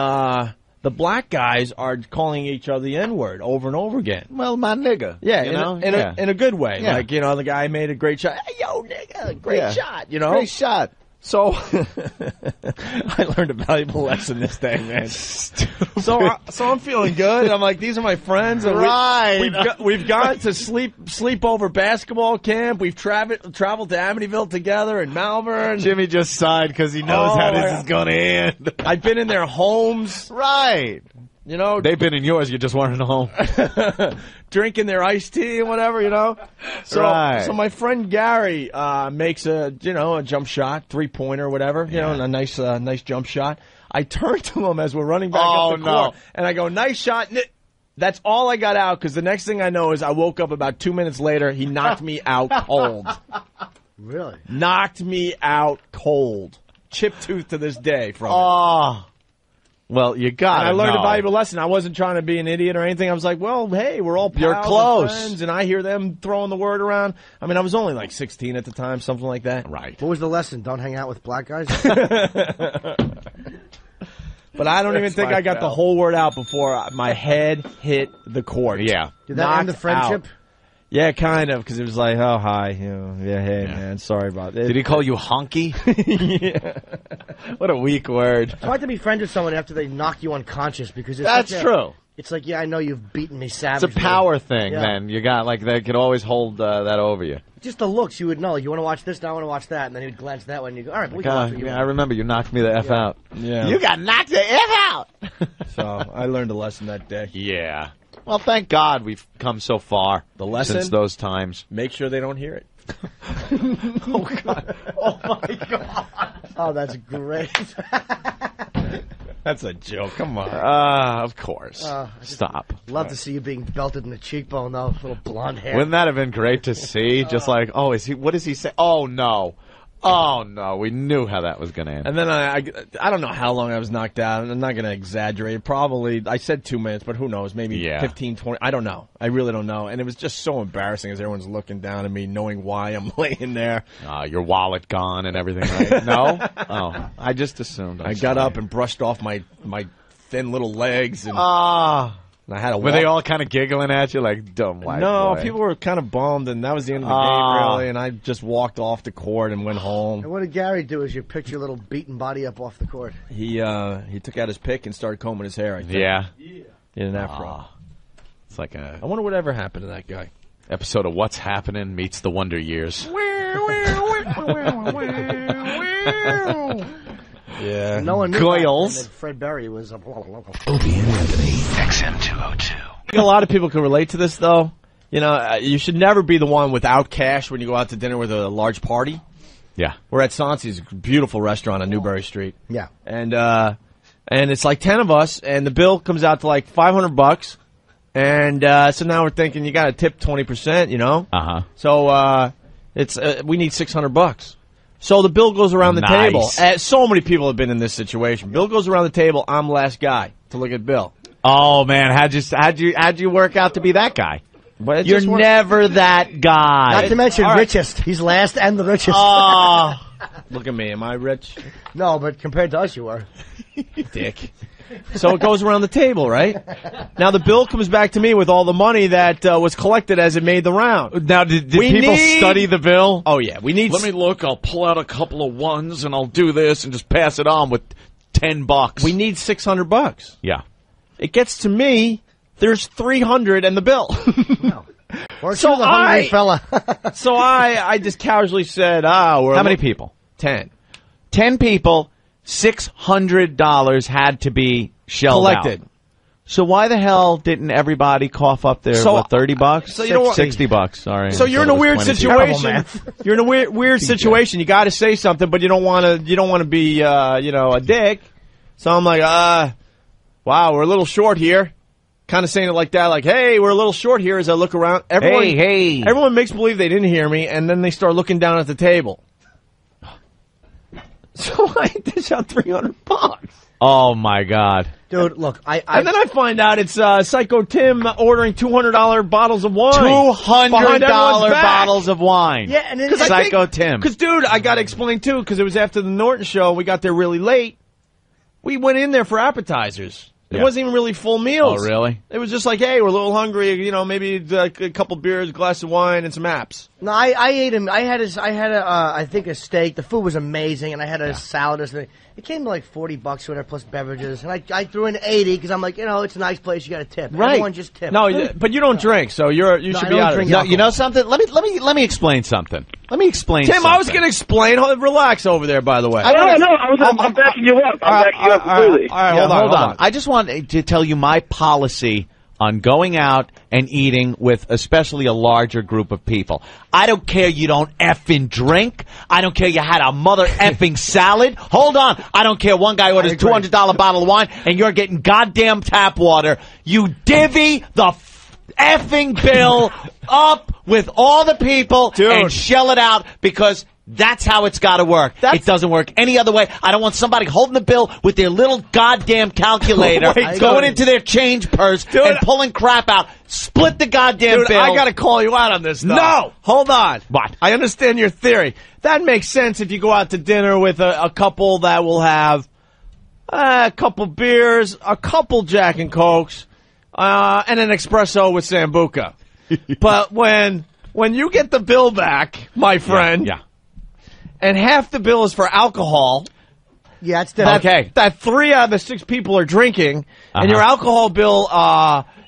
Speaker 3: the black guys are calling each other the N-word over and over again.
Speaker 8: Well, my nigga.
Speaker 3: Yeah, in a good way.
Speaker 8: Yeah.
Speaker 3: Like, the guy made a great shot. Hey, yo, nigga, great shot,
Speaker 8: Great shot.
Speaker 3: So I learned a valuable lesson this day, man. So I'm feeling good. I'm like, these are my friends. And
Speaker 8: right.
Speaker 3: We've gone to sleep over basketball camp. We've traveled to Amityville together in Malvern.
Speaker 8: Jimmy just sighed because he knows how this is going to end.
Speaker 3: I've been in their homes.
Speaker 8: Right. They've been in yours. You just weren't at home.
Speaker 3: Drinking their iced tea and whatever, So, so my friend Gary makes a jump shot, 3-pointer or whatever, a nice jump shot. I turn to him as we're running back up the court, and I go, nice shot, That's all I got out, because the next thing I know is I woke up about 2 minutes later. He knocked me out cold.
Speaker 10: Really?
Speaker 3: Knocked me out cold. Chipped tooth to this day from it.
Speaker 8: Oh. Well, you got it.
Speaker 3: I learned a valuable lesson. I wasn't trying to be an idiot or anything. I was like, well, hey, we're all pals.
Speaker 8: You're close.
Speaker 3: And friends, and I hear them throwing the word around. I mean, I was only like 16 at the time, something like that.
Speaker 8: Right.
Speaker 10: What was the lesson? Don't hang out with black guys?
Speaker 3: But I don't even think I got the whole word out before my head hit the court.
Speaker 8: Yeah.
Speaker 10: Did that end the friendship?
Speaker 3: Out. Yeah, kind of, because it was like, oh, hi. Hey, man, sorry about it.
Speaker 8: Did he call you honky?
Speaker 3: Yeah. What a weak word.
Speaker 10: It's hard to be friends with someone after they knock you unconscious, because it's
Speaker 8: That's true.
Speaker 10: It's like, yeah, I know you've beaten me
Speaker 8: It's
Speaker 10: savagely.
Speaker 8: a power thing,
Speaker 10: Yeah.
Speaker 8: man. You got, like, they could always hold that over you.
Speaker 10: Just the looks, you would know. You want to watch this? Now I want to watch that. And then he would glance that way, and you go, all right, but we can watch what you
Speaker 8: I
Speaker 10: want.
Speaker 8: remember you knocked me the F out.
Speaker 3: Yeah.
Speaker 8: You got knocked the F out!
Speaker 3: So I learned a lesson that day.
Speaker 8: Yeah. Well, thank God we've come so far.
Speaker 3: The lesson?
Speaker 8: Since those times.
Speaker 3: Make sure they don't hear it.
Speaker 8: Oh, God. Oh, my God.
Speaker 10: Oh, that's great.
Speaker 3: That's a joke. Come on.
Speaker 8: Of course. Stop.
Speaker 10: Love to see you being belted in the cheekbone, though. Little blonde hair.
Speaker 8: Wouldn't that have been great to see? Just like, oh, what does he say? Oh, no. Oh, no. We knew how that was going to end.
Speaker 3: And then I don't know how long I was knocked out. I'm not going to exaggerate. Probably, I said 2 minutes, but who knows? Maybe 15, 20. I don't know. I really don't know. And it was just so embarrassing as everyone's looking down at me, knowing why I'm laying there.
Speaker 8: Your wallet gone and everything, right? No? Oh, I just assumed.
Speaker 3: I got up and brushed off my thin little legs. And, and I had to
Speaker 8: Were they all kind of giggling at you like, dumb white
Speaker 3: No,
Speaker 8: boy?
Speaker 3: people were kind of bummed, and that was the end of the game, really. And I just walked off the court and went home.
Speaker 10: And what did Gary do as you picked your little beaten body up off the court?
Speaker 3: He took out his pick and started combing his hair, I think.
Speaker 8: Yeah.
Speaker 3: In an afro.
Speaker 8: It's like
Speaker 3: I wonder whatever happened to that guy.
Speaker 8: Episode of What's Happening meets the Wonder Years.
Speaker 3: Yeah.
Speaker 10: No one knew
Speaker 8: Goyles.
Speaker 10: that Fred Berry was
Speaker 11: Opie and Anthony, XM202.
Speaker 3: A lot of people can relate to this, though. You know, you should never be the one without cash when you go out to dinner with a large party.
Speaker 8: Yeah.
Speaker 3: We're at Sansi's, a beautiful restaurant on Newbury Street.
Speaker 10: Yeah.
Speaker 3: And it's like 10 of us, and the bill comes out to like $500. And so now we're thinking you got to tip 20%, you know?
Speaker 8: Uh-huh.
Speaker 3: So we need $600. So the bill goes around the table. So many people have been in this situation. Bill goes around the table. I'm last guy to look at Bill.
Speaker 8: Oh man, how'd you work out to be that guy?
Speaker 3: But
Speaker 8: You're never that guy.
Speaker 10: Not to mention richest. He's last and the richest.
Speaker 3: Oh, look at me. Am I rich?
Speaker 10: No, but compared to us, you are.
Speaker 3: Dick. So it goes around the table, right? Now the bill comes back to me with all the money that was collected as it made the round.
Speaker 8: Now, did people study the bill?
Speaker 3: Oh, yeah. We need...
Speaker 8: Let me look. I'll pull out a couple of ones, and I'll do this, and just pass it on with $10.
Speaker 3: We need $600.
Speaker 8: Yeah.
Speaker 3: It gets to me, there's $300 in the bill.
Speaker 10: No. So the hungry fella.
Speaker 3: So I just casually said, we're...
Speaker 8: How many people?
Speaker 3: 10.
Speaker 8: 10 people... $600 had to be shelled
Speaker 3: collected.
Speaker 8: Out. So why the hell didn't everybody cough up their $30?
Speaker 3: So you don't
Speaker 8: $60. Sorry.
Speaker 3: So you're in a weird situation. You're in a weird situation. You got to say something, but you don't want to. You don't want to be, a dick. So I'm like, wow, we're a little short here. Kind of saying it like that, like, hey, we're a little short here. As I look around, everyone makes believe they didn't hear me, and then they start looking down at the table. So I dish out $300.
Speaker 8: Oh my God,
Speaker 10: dude! Look,
Speaker 3: and then I find out it's Psycho Tim ordering $200 bottles of wine.
Speaker 8: $200 bottles of wine.
Speaker 10: Yeah, and then
Speaker 8: Psycho Tim.
Speaker 3: Because, dude, I got to explain too. Because it was after the Norton show. We got there really late. We went in there for appetizers. It wasn't even really full meals.
Speaker 8: Oh, really?
Speaker 3: It was just like, hey, we're a little hungry. Maybe a couple beers, a glass of wine, and some apps.
Speaker 10: No, I ate him. I had I think a steak. The food was amazing, and I had a salad or something. It came to like $40 for there plus beverages, and I threw in 80 because I'm like, it's a nice place. You got to tip.
Speaker 3: Right?
Speaker 10: Everyone just tip.
Speaker 3: No, but you don't drink, so you should be out of it.
Speaker 8: No, you know something? Let me explain something. Let me explain.
Speaker 3: Tim,
Speaker 8: something.
Speaker 3: I was going to explain. Relax over there, by the way.
Speaker 7: I'm backing you up. I'm backing you up completely.
Speaker 3: All right, hold on.
Speaker 8: I just want to tell you my policy on going out and eating with especially a larger group of people. I don't care you don't effing drink. I don't care you had a mother effing salad. Hold on. I don't care one guy orders $200 bottle of wine and you're getting goddamn tap water. You divvy the effing bill up with all the people and shell it out because that's how it's got to work. It doesn't work any other way. I don't want somebody holding the bill with their little goddamn calculator, going into their change purse and pulling crap out. Split the goddamn bill.
Speaker 3: I got to call you out on this, though.
Speaker 8: No!
Speaker 3: Hold on.
Speaker 8: What?
Speaker 3: I understand your theory. That makes sense if you go out to dinner with a couple that will have a couple beers, a couple Jack and Cokes, and an espresso with Sambuca. But when you get the bill back, my friend...
Speaker 8: Yeah.
Speaker 3: And half the bill is for alcohol.
Speaker 10: Yeah, it's different.
Speaker 8: Okay.
Speaker 3: That 3 out of the 6 people are drinking, and your alcohol bill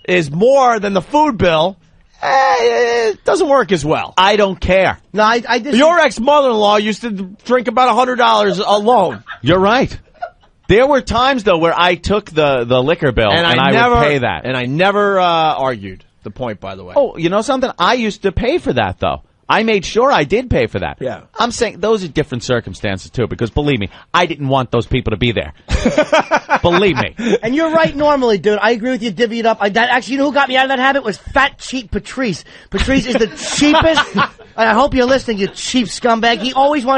Speaker 3: is more than the food bill. It doesn't work as well.
Speaker 8: I don't care.
Speaker 10: No, I just...
Speaker 3: Your ex-mother-in-law used to drink about $100 alone.
Speaker 8: You're right. There were times, though, where I took the liquor bill and I would pay that.
Speaker 3: And I never argued the point, by the way.
Speaker 8: Oh, you know something? I used to pay for that, though. I made sure I did pay for that.
Speaker 3: Yeah.
Speaker 8: I'm saying those are different circumstances, too, because believe me, I didn't want those people to be there. Believe me.
Speaker 10: And you're right normally, dude. I agree with you, divvy it up. Actually, you know who got me out of that habit? Was fat, cheap Patrice. Patrice is the cheapest. I hope you're listening, you cheap scumbag.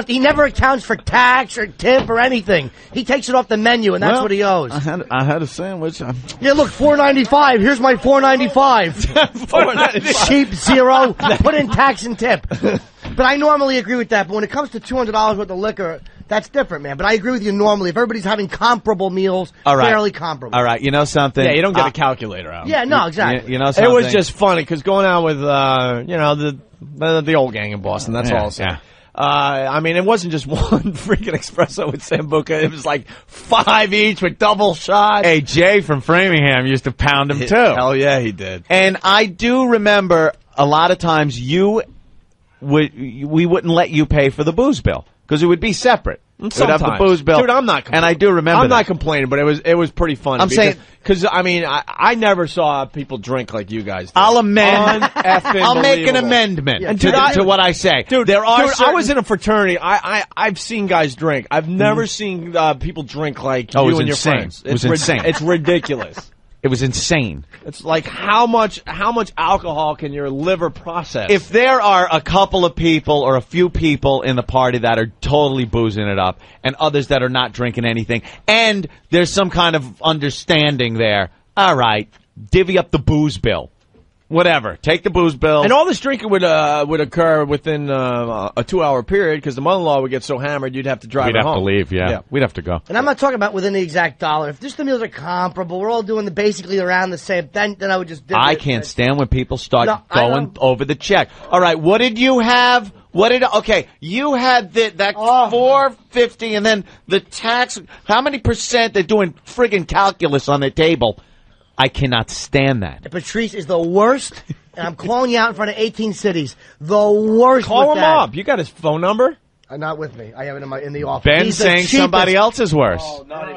Speaker 10: He never accounts for tax or tip or anything. He takes it off the menu, and that's what he owes.
Speaker 8: I had a sandwich.
Speaker 10: Yeah, look, $4.95. Here's my $4.95. Cheap zero. Put in tax and tip. But I normally agree with that. But when it comes to $200 worth of liquor, that's different, man. But I agree with you normally. If everybody's having comparable meals, fairly comparable.
Speaker 8: All right, you know something?
Speaker 3: Yeah, you don't get a calculator out.
Speaker 10: Yeah, no, exactly.
Speaker 8: You know something?
Speaker 3: It was just funny, because going out with, the old gang in Boston, that's all I'll say.
Speaker 8: Yeah.
Speaker 3: I mean, it wasn't just one freaking espresso with Sambuca. It was like 5 each with double shots.
Speaker 8: Hey, Jay from Framingham used to pound them, too.
Speaker 3: Hell yeah, he did.
Speaker 8: And I do remember a lot of times we wouldn't let you pay for the booze bill because it would be separate. We'd have the booze bill.
Speaker 3: Dude, I'm not complaining.
Speaker 8: And I do remember
Speaker 3: I'm not complaining, but it was pretty funny.
Speaker 8: I'm saying...
Speaker 3: Because, I mean, I never saw people drink like you guys did.
Speaker 8: I'll amend. I'll make an
Speaker 3: Unbelievable.
Speaker 8: amendment
Speaker 3: Yeah,
Speaker 8: to what I say.
Speaker 3: Dude, I was in a fraternity. I've seen guys drink. I've never seen people drink like you and your friends.
Speaker 8: It was insane.
Speaker 3: It's ridiculous.
Speaker 8: It was insane.
Speaker 3: It's like how much alcohol can your liver process?
Speaker 8: If there are a couple of people or a few people in the party that are totally boozing it up and others that are not drinking anything, and there's some kind of understanding there, all right, divvy up the booze bill. Whatever. Take the booze bill.
Speaker 3: And all this drinking would occur within a 2-hour period because the mother-in-law would get so hammered you'd have to drive her home.
Speaker 8: We'd have to leave, yeah. We'd have to go.
Speaker 10: And I'm not talking about within the exact dollar. If just the meals are comparable, we're all doing basically around the same, then I would just...
Speaker 8: I can't stand when people start going over the check. All right, what did you have? Okay, you had that $4.50 and then the tax. How many percent? They're doing friggin' calculus on the table. I cannot stand that.
Speaker 10: Patrice is the worst, and I'm calling you out in front of 18 cities. The worst.
Speaker 3: Call him up. You got his phone number?
Speaker 10: Not with me. I have it in the office.
Speaker 8: Ben's saying somebody else is worse.
Speaker 10: Oh, not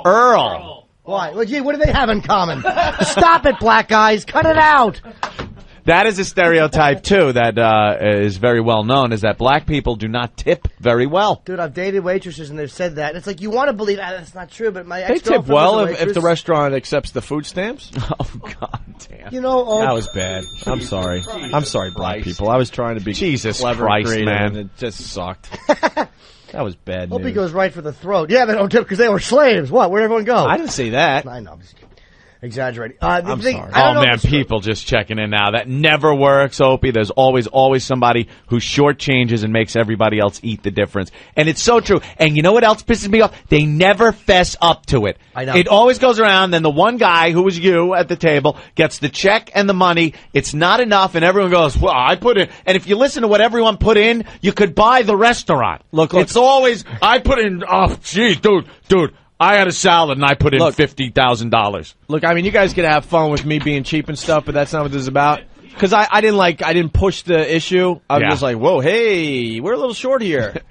Speaker 8: Earl.
Speaker 10: Why? Well, gee, what do they have in common? Stop it, black guys. Cut it out.
Speaker 8: That is a stereotype, too, that is very well known, is that black people do not tip very well.
Speaker 10: Dude, I've dated waitresses, and they've said that. It's like, you want to believe that's not true, but my
Speaker 3: They
Speaker 10: ex-girlfriend
Speaker 3: tip well
Speaker 10: was a waitress.
Speaker 3: if the restaurant accepts the food stamps.
Speaker 8: Oh, God damn.
Speaker 10: You know,
Speaker 3: that was bad. I'm sorry. I'm sorry, black people. I was trying to be
Speaker 8: Jesus
Speaker 3: clever
Speaker 8: Christ,
Speaker 3: and creative,
Speaker 8: man.
Speaker 3: and it just sucked. That was bad
Speaker 10: Opie
Speaker 3: news.
Speaker 10: goes right for the throat. Yeah, they don't tip because they were slaves. What? Where'd everyone go?
Speaker 3: I didn't say that.
Speaker 10: I know. I'm just exaggerating.
Speaker 3: I'm sorry.
Speaker 8: Oh, man, people just checking in now. That never works, Opie. There's always somebody who shortchanges and makes everybody else eat the difference. And it's so true. And you know what else pisses me off? They never fess up to it.
Speaker 10: I know.
Speaker 8: It always goes around, then the one guy, who was you at the table, gets the check and the money. It's not enough, and everyone goes, well, I put in. And if you listen to what everyone put in, you could buy the restaurant. Look. It's always, I put in, oh, geez, dude. I had a salad and I put in $50,000.
Speaker 3: Look, I mean, you guys could have fun with me being cheap and stuff, but that's not what this is about. Because I didn't push the issue. I was just like, whoa, hey, we're a little short here.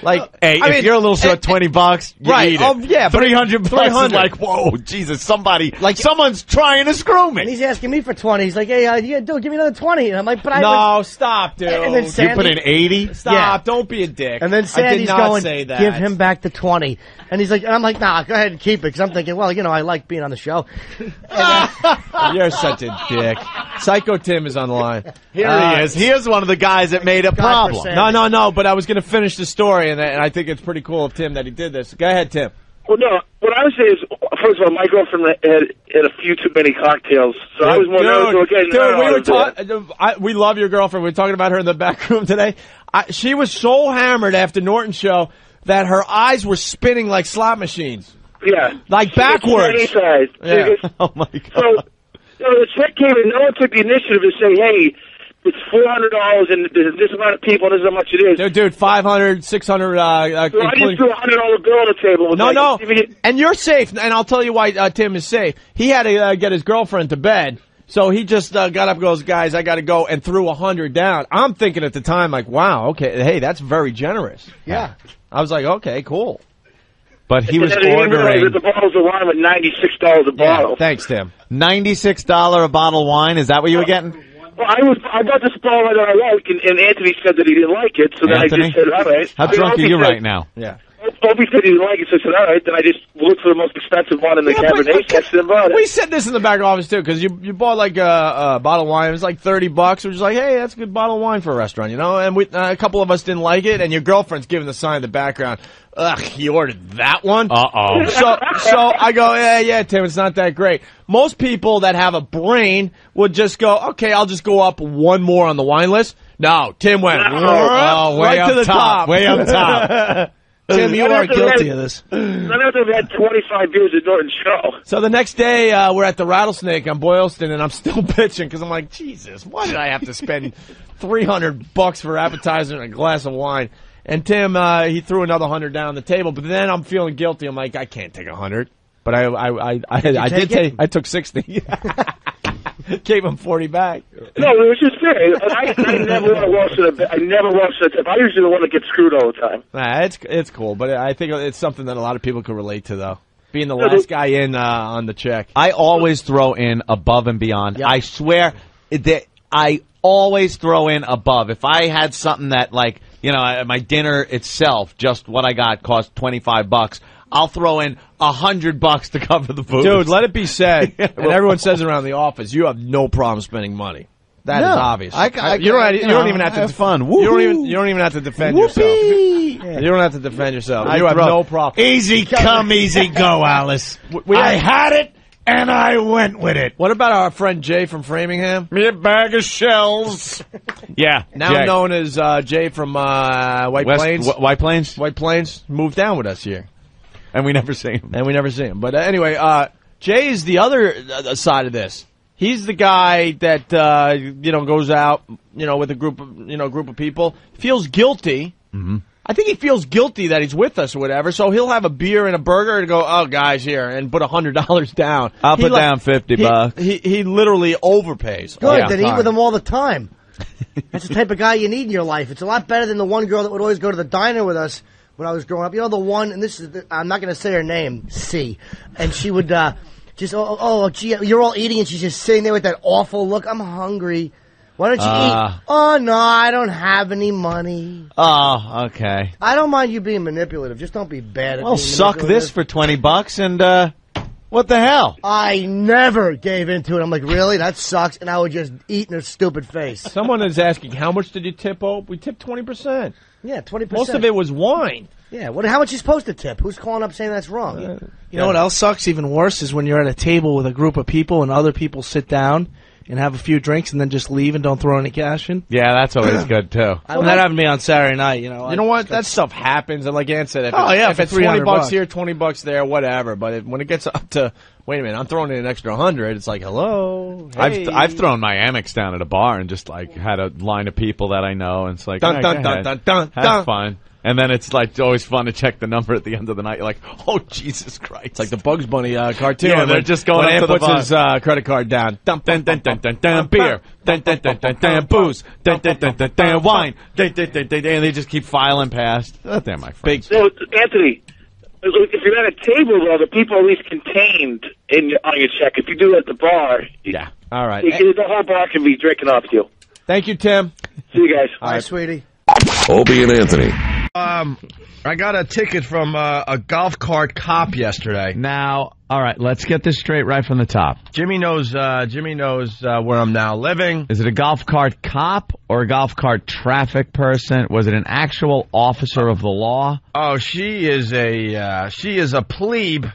Speaker 8: Like, hey, if you're a little short, $20, you
Speaker 3: right?
Speaker 8: eat it.
Speaker 3: Yeah, but
Speaker 8: $300 is like, whoa, Jesus, someone's trying to screw me.
Speaker 10: And he's asking me for 20. He's like, hey, dude, give me another 20. And I'm like, but I
Speaker 3: no, stop, dude.
Speaker 10: And then Sandy,
Speaker 8: you put in 80.
Speaker 3: Stop! Don't be a dick.
Speaker 10: And then Sandy's
Speaker 3: I did not
Speaker 10: going,
Speaker 3: say that.
Speaker 10: give him back the 20. And he's like, and I'm like, nah, go ahead and keep it, because I'm thinking, well, I like being on the show.
Speaker 3: You're such a dick. Psycho Tim is on the line.
Speaker 8: Here he is. Here's one of the guys that made a problem.
Speaker 3: No. But I was going to finish the story, and I think it's pretty cool of Tim that he did this. Go ahead, Tim.
Speaker 7: Well, no, what I would say is, first of all, my girlfriend had a few too many cocktails, so I was more nervous.
Speaker 3: We love your girlfriend. We were talking about her in the back room today. She was so hammered after Norton's show that her eyes were spinning like slot machines.
Speaker 7: Yeah.
Speaker 3: Like backwards.
Speaker 7: Yeah.
Speaker 3: Oh, my God.
Speaker 7: So, the check came in, no one took the initiative to say, hey, it's $400 and there's this amount of people and this is how much it is.
Speaker 3: Dude, 500, 600.
Speaker 7: So I just threw $100 bill on the table.
Speaker 3: No. And you're safe, and I'll tell you why Tim is safe. He had to get his girlfriend to bed, so he just got up and goes, guys, I got to go, and threw 100 down. I'm thinking at the time, like, wow, okay, hey, that's very generous.
Speaker 10: Yeah.
Speaker 3: I was like, okay, cool.
Speaker 8: But he was
Speaker 7: ordering.
Speaker 8: ordering.
Speaker 7: The bottles of wine with $96 a bottle.
Speaker 3: Yeah, thanks, Tim.
Speaker 8: $96 a bottle of wine. Is that what you were getting?
Speaker 7: Well, I got this bottle that I like, and Anthony said that he didn't like it, so then I just said, all right.
Speaker 8: How drunk are you right now?
Speaker 3: Yeah.
Speaker 7: Opie said he didn't like it, so I said, all right. Then I just looked for the most expensive one in the Cabernet section and bought it.
Speaker 3: We said this in the back office, too, because you bought like a bottle of wine. It was like $30. We're just like, hey, that's a good bottle of wine for a restaurant, you know? And a couple of us didn't like it, and your girlfriend's giving the sign in the background. Ugh, you ordered that one?
Speaker 8: Uh-oh.
Speaker 3: So I go, yeah, Tim, it's not that great. Most people that have a brain would just go, okay, I'll just go up one more on the wine list. No, Tim went
Speaker 8: way
Speaker 3: right
Speaker 8: up
Speaker 3: to the top.
Speaker 8: Way up top.
Speaker 3: Tim, you are guilty of this.
Speaker 7: None of them had 25 beers at Norton's show.
Speaker 3: So the next day, we're at the Rattlesnake on Boylston, and I'm still bitching because I'm like, Jesus, why did I have to spend $300 for appetizer and a glass of wine? And Tim, he threw another 100 down on the table, but then I'm feeling guilty. I'm like, I can't take 100, but I took 60. Gave him 40 back.
Speaker 7: No, it was just fair. I never want to wash it. I never wash it. I usually the one that gets screwed all the time.
Speaker 3: Nah, it's cool, but I think it's something that a lot of people can relate to, though. Being the last guy in on the check.
Speaker 8: I always throw in above and beyond. Yep. I swear that I always throw in above. If I had something that, like, you know, my dinner itself, just what I got cost $25, I'll throw in $100 to cover the food.
Speaker 3: Dude, let it be said, and everyone says around the office, you have no problem spending money. That is obvious. You don't even have to
Speaker 8: have fun.
Speaker 3: You don't even have to defend yourself. Yeah. You don't have to defend yourself. You have no problem.
Speaker 8: Easy come, easy go, Alice. I had it. And I went with it.
Speaker 3: What about our friend Jay from Framingham?
Speaker 8: Me a bag of shells. Yeah.
Speaker 3: Now Jay. Known as Jay from White Plains.
Speaker 8: White Plains?
Speaker 3: White Plains moved down with us here.
Speaker 8: And we never see him.
Speaker 3: But anyway, Jay is the other side of this. He's the guy that goes out, with a group of people, feels guilty.
Speaker 8: Mm-hmm.
Speaker 3: I think he feels guilty that he's with us or whatever, so he'll have a beer and a burger and go, oh, guys, here, and put $100 down.
Speaker 8: I'll put down $50.
Speaker 3: He literally overpays.
Speaker 10: Good, then eat with him all the time. That's the type of guy you need in your life. It's a lot better than the one girl that would always go to the diner with us when I was growing up. You know, the one, and I'm not going to say her name, C, and she would gee, you're all eating, and she's just sitting there with that awful look. I'm hungry. Why don't you eat? Oh, no, I don't have any money.
Speaker 8: Oh, okay.
Speaker 10: I don't mind you being manipulative. Just don't be bad at
Speaker 8: Well, suck this for $20 and, what the hell?
Speaker 10: I never gave into it. I'm like, really? That sucks. And I would just eat in her stupid face.
Speaker 3: Someone is asking, how much did you tip, Ope? We tipped 20%.
Speaker 10: Yeah, 20%.
Speaker 3: Most of it was wine.
Speaker 10: Yeah, how much are you supposed to tip? Who's calling up saying that's wrong?
Speaker 12: You know what else sucks even worse is when you're at a table with a group of people and other people sit down and have a few drinks and then just leave and don't throw any cash in.
Speaker 8: Yeah, that's always good, too.
Speaker 12: That happened to me on Saturday night, You know
Speaker 3: what? That stuff happens. And like Ann said, if it's $20 here, $20 there, whatever. But when it gets up to, wait a minute, I'm throwing in an extra 100, it's like, hello, hey.
Speaker 8: I've thrown my Amex down at a bar and just, like, had a line of people that I know, and it's like,
Speaker 3: dun, dun, dun, dun, dun,
Speaker 8: have fun.
Speaker 13: And then it's like always fun to check the number at the end of the night. You're like, oh, Jesus Christ.
Speaker 3: It's like the Bugs Bunny cartoon.
Speaker 13: Yeah, they're just going
Speaker 3: when
Speaker 13: up to
Speaker 3: Ant
Speaker 13: the
Speaker 3: puts his credit card down.
Speaker 13: Dun, dun, dun, dun, dun, dun, beer. Dun, dun, dun, dun, dun, booze. Dun, dun, dun, dun, dun, wine. Dun, dun, dun, dun, dun, and they just keep filing past. They're my friends.
Speaker 7: So, Anthony, if you're at a table, though, the people are at least contained on your check. If you do it at the bar,
Speaker 3: yeah. All right.
Speaker 7: The whole bar can be drinking off you.
Speaker 3: Thank you, Tim.
Speaker 7: See you guys.
Speaker 10: Bye, sweetie.
Speaker 14: Opie and Anthony.
Speaker 1: I got a ticket from a golf cart cop yesterday.
Speaker 2: Now, all right, let's get this straight right from the top.
Speaker 1: Jimmy knows where I'm now living.
Speaker 2: Is it a golf cart cop or a golf cart traffic person? Was it an actual officer of the law?
Speaker 1: Oh, she is a plebe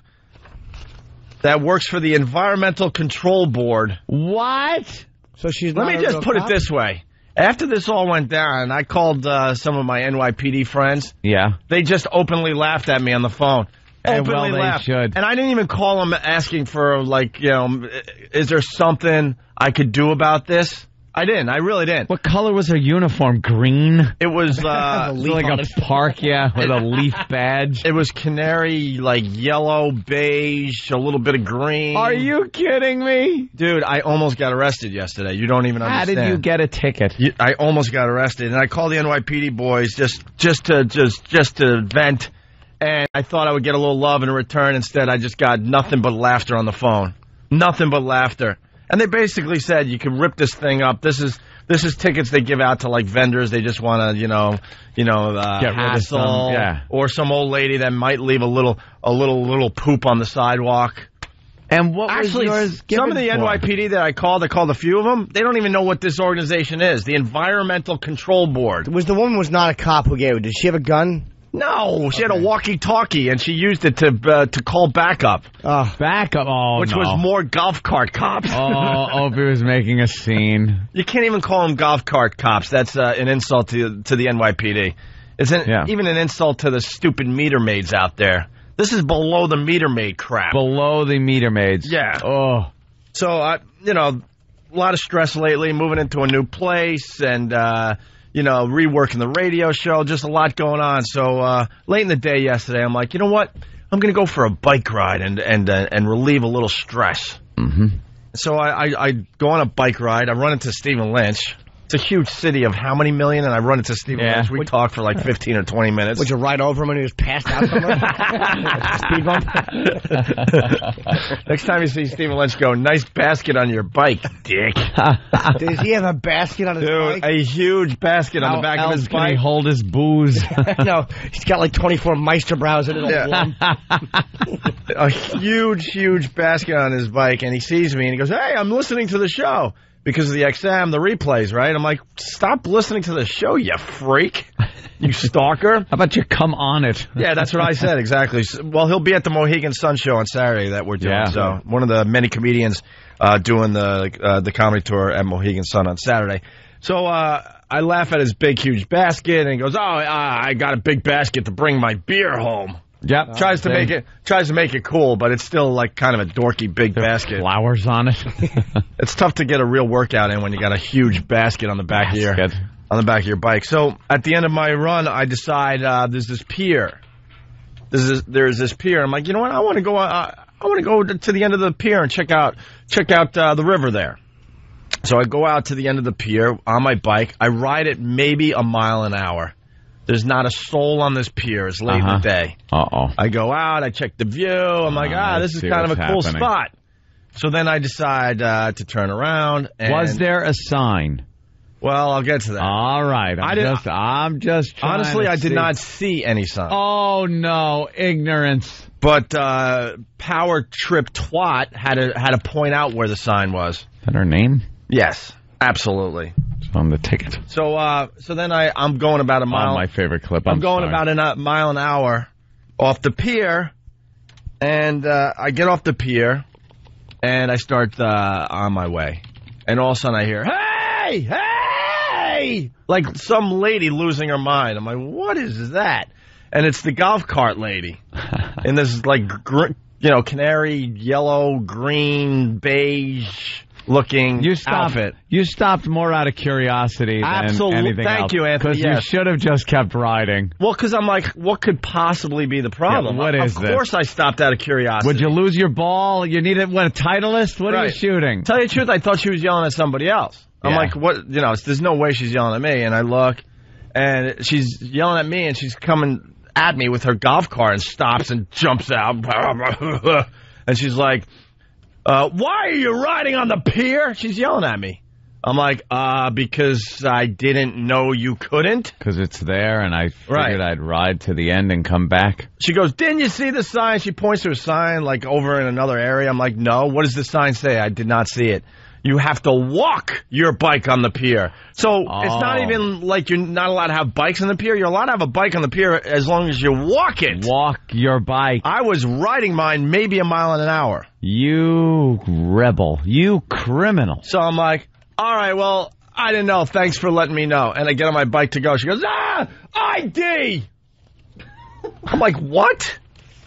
Speaker 1: that works for the Environmental Control Board.
Speaker 2: What?
Speaker 10: So she's
Speaker 1: Let
Speaker 10: not
Speaker 1: me
Speaker 10: a
Speaker 1: just
Speaker 10: real
Speaker 1: put
Speaker 10: cop?
Speaker 1: it this way. After this all went down, I called some of my NYPD friends.
Speaker 2: Yeah.
Speaker 1: They just openly laughed at me on the phone.
Speaker 2: And
Speaker 1: Openly
Speaker 2: well, they
Speaker 1: laughed.
Speaker 2: should.
Speaker 1: And I didn't even call them asking for, like, you know, is there something I could do about this? I didn't. I really didn't.
Speaker 2: What color was her uniform? Green?
Speaker 1: It was
Speaker 2: like a park, yeah, with a leaf badge.
Speaker 1: It was canary, like yellow, beige, a little bit of green.
Speaker 2: Are you kidding me?
Speaker 1: Dude, I almost got arrested yesterday. You don't even understand.
Speaker 2: How did you get a ticket?
Speaker 1: I almost got arrested, and I called the NYPD boys just to vent, and I thought I would get a little love in return. Instead, I just got nothing but laughter on the phone. Nothing but laughter. And they basically said, you can rip this thing up. This is tickets they give out to, like, vendors. They just want to, get rid of some, or some old lady that might leave a little poop on the sidewalk.
Speaker 2: And what
Speaker 1: Actually,
Speaker 2: was yours
Speaker 1: some of the
Speaker 2: given for?
Speaker 1: NYPD that I called a few of them, they don't even know what this organization is. The Environmental Control Board.
Speaker 10: The woman was not a cop who gave it. Did she have a gun?
Speaker 1: No, she had a walkie-talkie, and she used it to call backup.
Speaker 2: Backup? Oh,
Speaker 1: which
Speaker 2: no.
Speaker 1: was more golf cart cops.
Speaker 2: Oh, Opie was making a scene.
Speaker 1: You can't even call them golf cart cops. That's an insult to the NYPD. It's even an insult to the stupid meter maids out there. This is below the meter maid crap.
Speaker 2: Below the meter maids.
Speaker 1: Yeah.
Speaker 2: Oh.
Speaker 1: So, a lot of stress lately, moving into a new place, and reworking the radio show, just a lot going on. So late in the day yesterday, I'm like, you know what? I'm going to go for a bike ride and relieve a little stress.
Speaker 2: Mm-hmm.
Speaker 1: So I go on a bike ride. I run into Stephen Lynch. It's a huge city of how many million? And I run into Stephen Lynch. We talk for like 15 or 20 minutes.
Speaker 10: Would you ride over him when he was passed out somewhere? Speed bump?
Speaker 1: Next time you see Stephen Lynch, go, nice basket on your bike, dick.
Speaker 10: Does he have a basket on his bike?
Speaker 1: A huge basket on the back of his bike.
Speaker 2: Can he hold his booze?
Speaker 10: No, he's got like 24 Meisterbrows in it.
Speaker 1: A huge basket on his bike, and he sees me, and he goes, hey, I'm listening to the show. Because of the XM, the replays, right? I'm like, stop listening to the show, you freak. You stalker.
Speaker 2: How about you come on it?
Speaker 1: Yeah, that's what I said, exactly. Well, he'll be at the Mohegan Sun show on Saturday that we're doing.
Speaker 2: Yeah.
Speaker 1: So one of the many comedians doing the comedy tour at Mohegan Sun on Saturday. So I laugh at his big, huge basket, and he goes, I got a big basket to bring my beer home.
Speaker 2: Yep.
Speaker 1: Tries to make it cool, but it's still like kind of a dorky big basket.
Speaker 2: Flowers on it.
Speaker 1: It's tough to get a real workout in when you got a huge basket on the back of your bike. So at the end of my run, I decide there's this pier. There's this pier. I'm like, you know what? I want to go to the end of the pier and check out the river there. So I go out to the end of the pier on my bike. I ride it maybe a mile an hour. There's not a soul on this pier. It's late in the day.
Speaker 2: Uh-oh.
Speaker 1: I go out. I check the view. I'm like, this is kind of a cool spot. So then I decide to turn around. And
Speaker 2: was there a sign?
Speaker 1: Well, I'll get to that.
Speaker 2: All right. I'm just trying
Speaker 1: honestly,
Speaker 2: to
Speaker 1: I did not see any sign.
Speaker 2: Oh, no. Ignorance.
Speaker 1: But Power Trip Twat had to point out where the sign was.
Speaker 2: Is that her name?
Speaker 1: Yes, absolutely.
Speaker 2: It's on the ticket.
Speaker 1: So then I'm going about a mile.
Speaker 2: Oh, my favorite clip.
Speaker 1: I'm going about a mile an hour off the pier, and I get off the pier, and I start on my way. And all of a sudden I hear, hey, hey! Like some lady losing her mind. I'm like, what is that? And it's the golf cart lady. And this is like, canary, yellow, green, beige looking outfit.
Speaker 2: You stopped more out of curiosity than anything else.
Speaker 1: Thank you, Anthony.
Speaker 2: Because you should have just kept riding.
Speaker 1: Well, because I'm like, what could possibly be the problem?
Speaker 2: Yeah, what is
Speaker 1: this?
Speaker 2: Of
Speaker 1: course I stopped out of curiosity.
Speaker 2: Would you lose your ball? You needed, a Titleist? What are you shooting?
Speaker 1: Tell you the truth, I thought she was yelling at somebody else. I'm like, what? There's no way she's yelling at me. And I look, and she's yelling at me, and she's coming at me with her golf cart and stops and jumps out. And she's like, why are you riding on the pier? She's yelling at me. I'm like, because I didn't know you couldn't.
Speaker 2: Because it's there, and I figured I'd ride to the end and come back.
Speaker 1: She goes, didn't you see the sign? She points to a sign, like, over in another area. I'm like, no. What does the sign say? I did not see it. You have to walk your bike on the pier. So it's not even like you're not allowed to have bikes on the pier. You're allowed to have a bike on the pier as long as you walk it.
Speaker 2: Walk your bike.
Speaker 1: I was riding mine maybe a mile an hour.
Speaker 2: You rebel. You criminal.
Speaker 1: So I'm like, all right, well, I didn't know. Thanks for letting me know. And I get on my bike to go. She goes, ID. I'm like, what?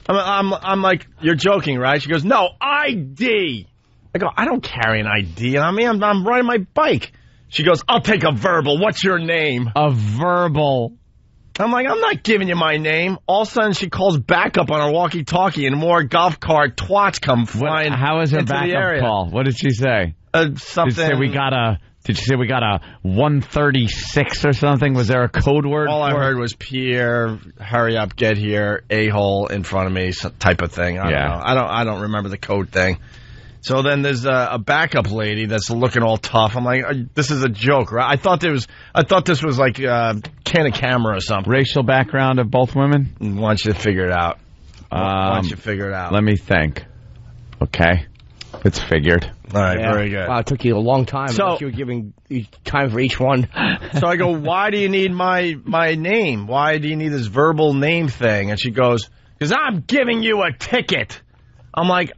Speaker 1: I'm like, you're joking, right? She goes, no, ID. I go, I don't carry an ID on me. I'm riding my bike. She goes, I'll take a verbal. What's your name?
Speaker 2: A verbal.
Speaker 1: I'm like, I'm not giving you my name. All of a sudden, she calls backup on her walkie-talkie, and more golf cart twats come flying into the area.
Speaker 2: How is her backup call? What did she say?
Speaker 1: Something.
Speaker 2: Did she say we got a 136 or something? Was there a code word?
Speaker 1: All I heard was pier, hurry up, get here, a-hole in front of me, type of thing. I don't know. I don't remember the code thing. So then there's a backup lady that's looking all tough. I'm like, this is a joke, right? I thought this was like a can of camera or something.
Speaker 2: Racial background of both women?
Speaker 1: Why don't you figure it out? Why don't you figure it out?
Speaker 2: Let me think. Okay. It's figured.
Speaker 1: All right, very good.
Speaker 10: Wow, it took you a long time.
Speaker 1: So
Speaker 10: you were giving time for each one.
Speaker 1: So I go, why do you need my name? Why do you need this verbal name thing? And she goes, because I'm giving you a ticket. I'm like,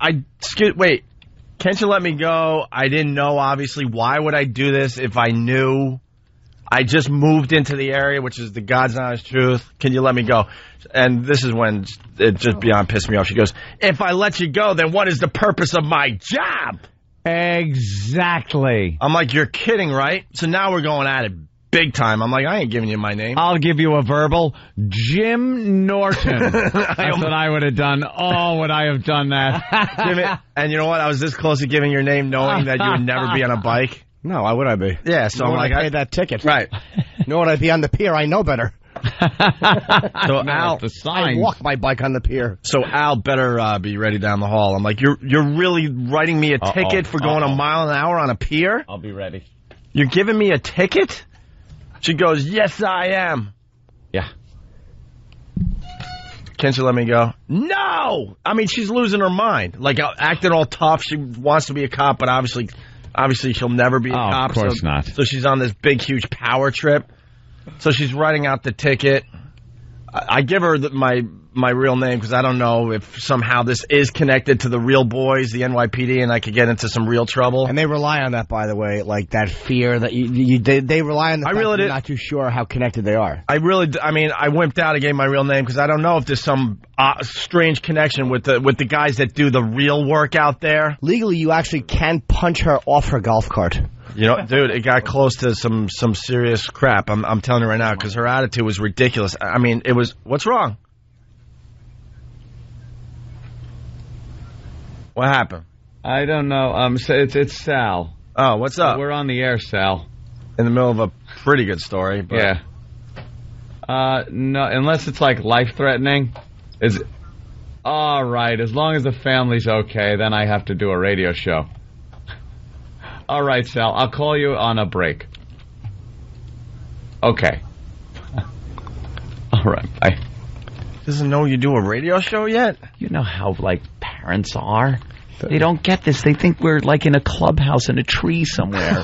Speaker 1: wait. Can't you let me go? I didn't know, obviously. Why would I do this if I knew? I just moved into the area, which is the God's honest truth. Can you let me go? And this is when it just beyond pissed me off. She goes, if I let you go, then what is the purpose of my job?
Speaker 2: Exactly.
Speaker 1: I'm like, you're kidding, right? So now we're going at it big time. I'm like, I ain't giving you my name.
Speaker 2: I'll give you a verbal. Jim Norton. That's what I would have done. Oh, would I have done that?
Speaker 1: And you know what? I was this close to giving your name knowing that you would never be on a bike.
Speaker 10: No, why would I be?
Speaker 1: Yeah, so I'm like,
Speaker 10: I paid that ticket.
Speaker 1: Right.
Speaker 10: Nor would I be on the pier. I know better.
Speaker 1: So Al,
Speaker 10: I walk my bike on the pier.
Speaker 1: So Al better be ready down the hall. I'm like, you're really writing me a ticket for going a mile an hour on a pier?
Speaker 2: I'll be ready.
Speaker 1: You're giving me a ticket? She goes, yes, I am.
Speaker 2: Yeah.
Speaker 1: Can't you let me go? No! I mean, she's losing her mind. Like, acting all tough. She wants to be a cop, but obviously she'll never be a cop.
Speaker 2: Of course not.
Speaker 1: So she's on this big, huge power trip. So she's writing out the ticket. I give her my real name because I don't know if somehow this is connected to the real boys, the NYPD, and I could get into some real trouble.
Speaker 10: And they rely on that, by the way, like that fear that they rely on the fact that you're not too sure how connected they are.
Speaker 1: I wimped out and gave my real name because I don't know if there's some strange connection with the guys that do the real work out there.
Speaker 10: Legally, you actually can punch her off her golf cart.
Speaker 1: You know, dude, it got close to some serious crap. I'm telling you right now because her attitude was ridiculous. I mean, it was, what's wrong? What happened?
Speaker 2: I don't know. It's Sal.
Speaker 1: Oh, what's up?
Speaker 2: We're on the air, Sal.
Speaker 1: In the middle of a pretty good story. But...
Speaker 2: yeah. No, unless it's like life-threatening. All right, as long as the family's okay, then I have to do a radio show. All right, Sal, I'll call you on a break. Okay. All right, bye.
Speaker 1: Doesn't know you do a radio show yet?
Speaker 2: You know how, parents are. They don't get this. They think we're, in a clubhouse in a tree somewhere.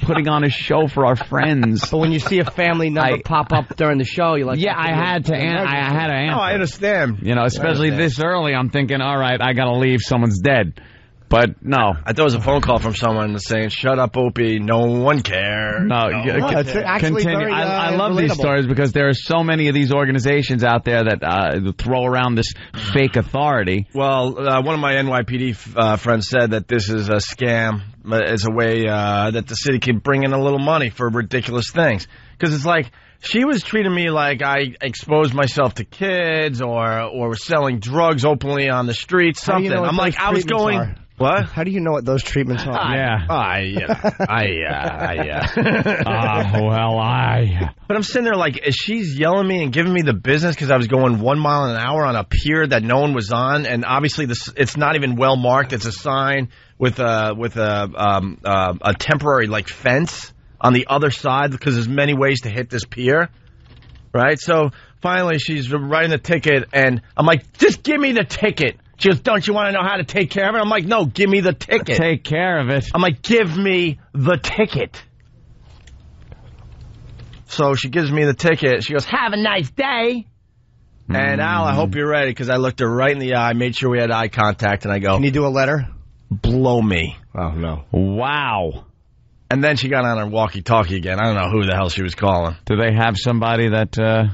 Speaker 2: Putting on a show for our friends.
Speaker 10: But when you see a family number pop up during the show, you're like...
Speaker 2: Yeah, I had to answer.
Speaker 1: Oh, I understand.
Speaker 2: Especially this early, I'm thinking, all right, I got to leave. Someone's dead. But no.
Speaker 1: I thought it was a phone call from someone saying, shut up, Opie, no one cares.
Speaker 10: It's actually
Speaker 2: continue.
Speaker 10: Very,
Speaker 2: I love
Speaker 10: relatable.
Speaker 2: these stories because there are so many of these organizations out there that throw around this fake authority.
Speaker 1: Well, one of my NYPD friends said that this is a scam. as a way that the city can bring in a little money for ridiculous things. Because it's like she was treating me like I exposed myself to kids or was selling drugs openly on the street. Something.
Speaker 15: You know
Speaker 1: I'm like, I was going.
Speaker 15: Are?
Speaker 1: What?
Speaker 15: How do you know what those treatments are?
Speaker 1: But I'm sitting there like, is she's yelling at me and giving me the business because I was going 1 mile an hour on a pier that no one was on, and obviously it's not even well marked. It's a sign with a temporary like fence on the other side because there's many ways to hit this pier, right? So finally she's writing the ticket, and I'm like, just give me the ticket. She goes, don't you want to know how to take care of it? I'm like, no, give me the ticket.
Speaker 13: Take care of it.
Speaker 1: I'm like, give me the ticket. So she gives me the ticket. She goes, have a nice day. And Al, I hope you're ready, because I looked her right in the eye, made sure we had eye contact, and I go,
Speaker 15: can you do a letter?
Speaker 1: Blow me.
Speaker 15: Oh, no.
Speaker 13: Wow.
Speaker 1: And then she got on her walkie-talkie again. I don't know who the hell she was calling.
Speaker 13: Do they have somebody that...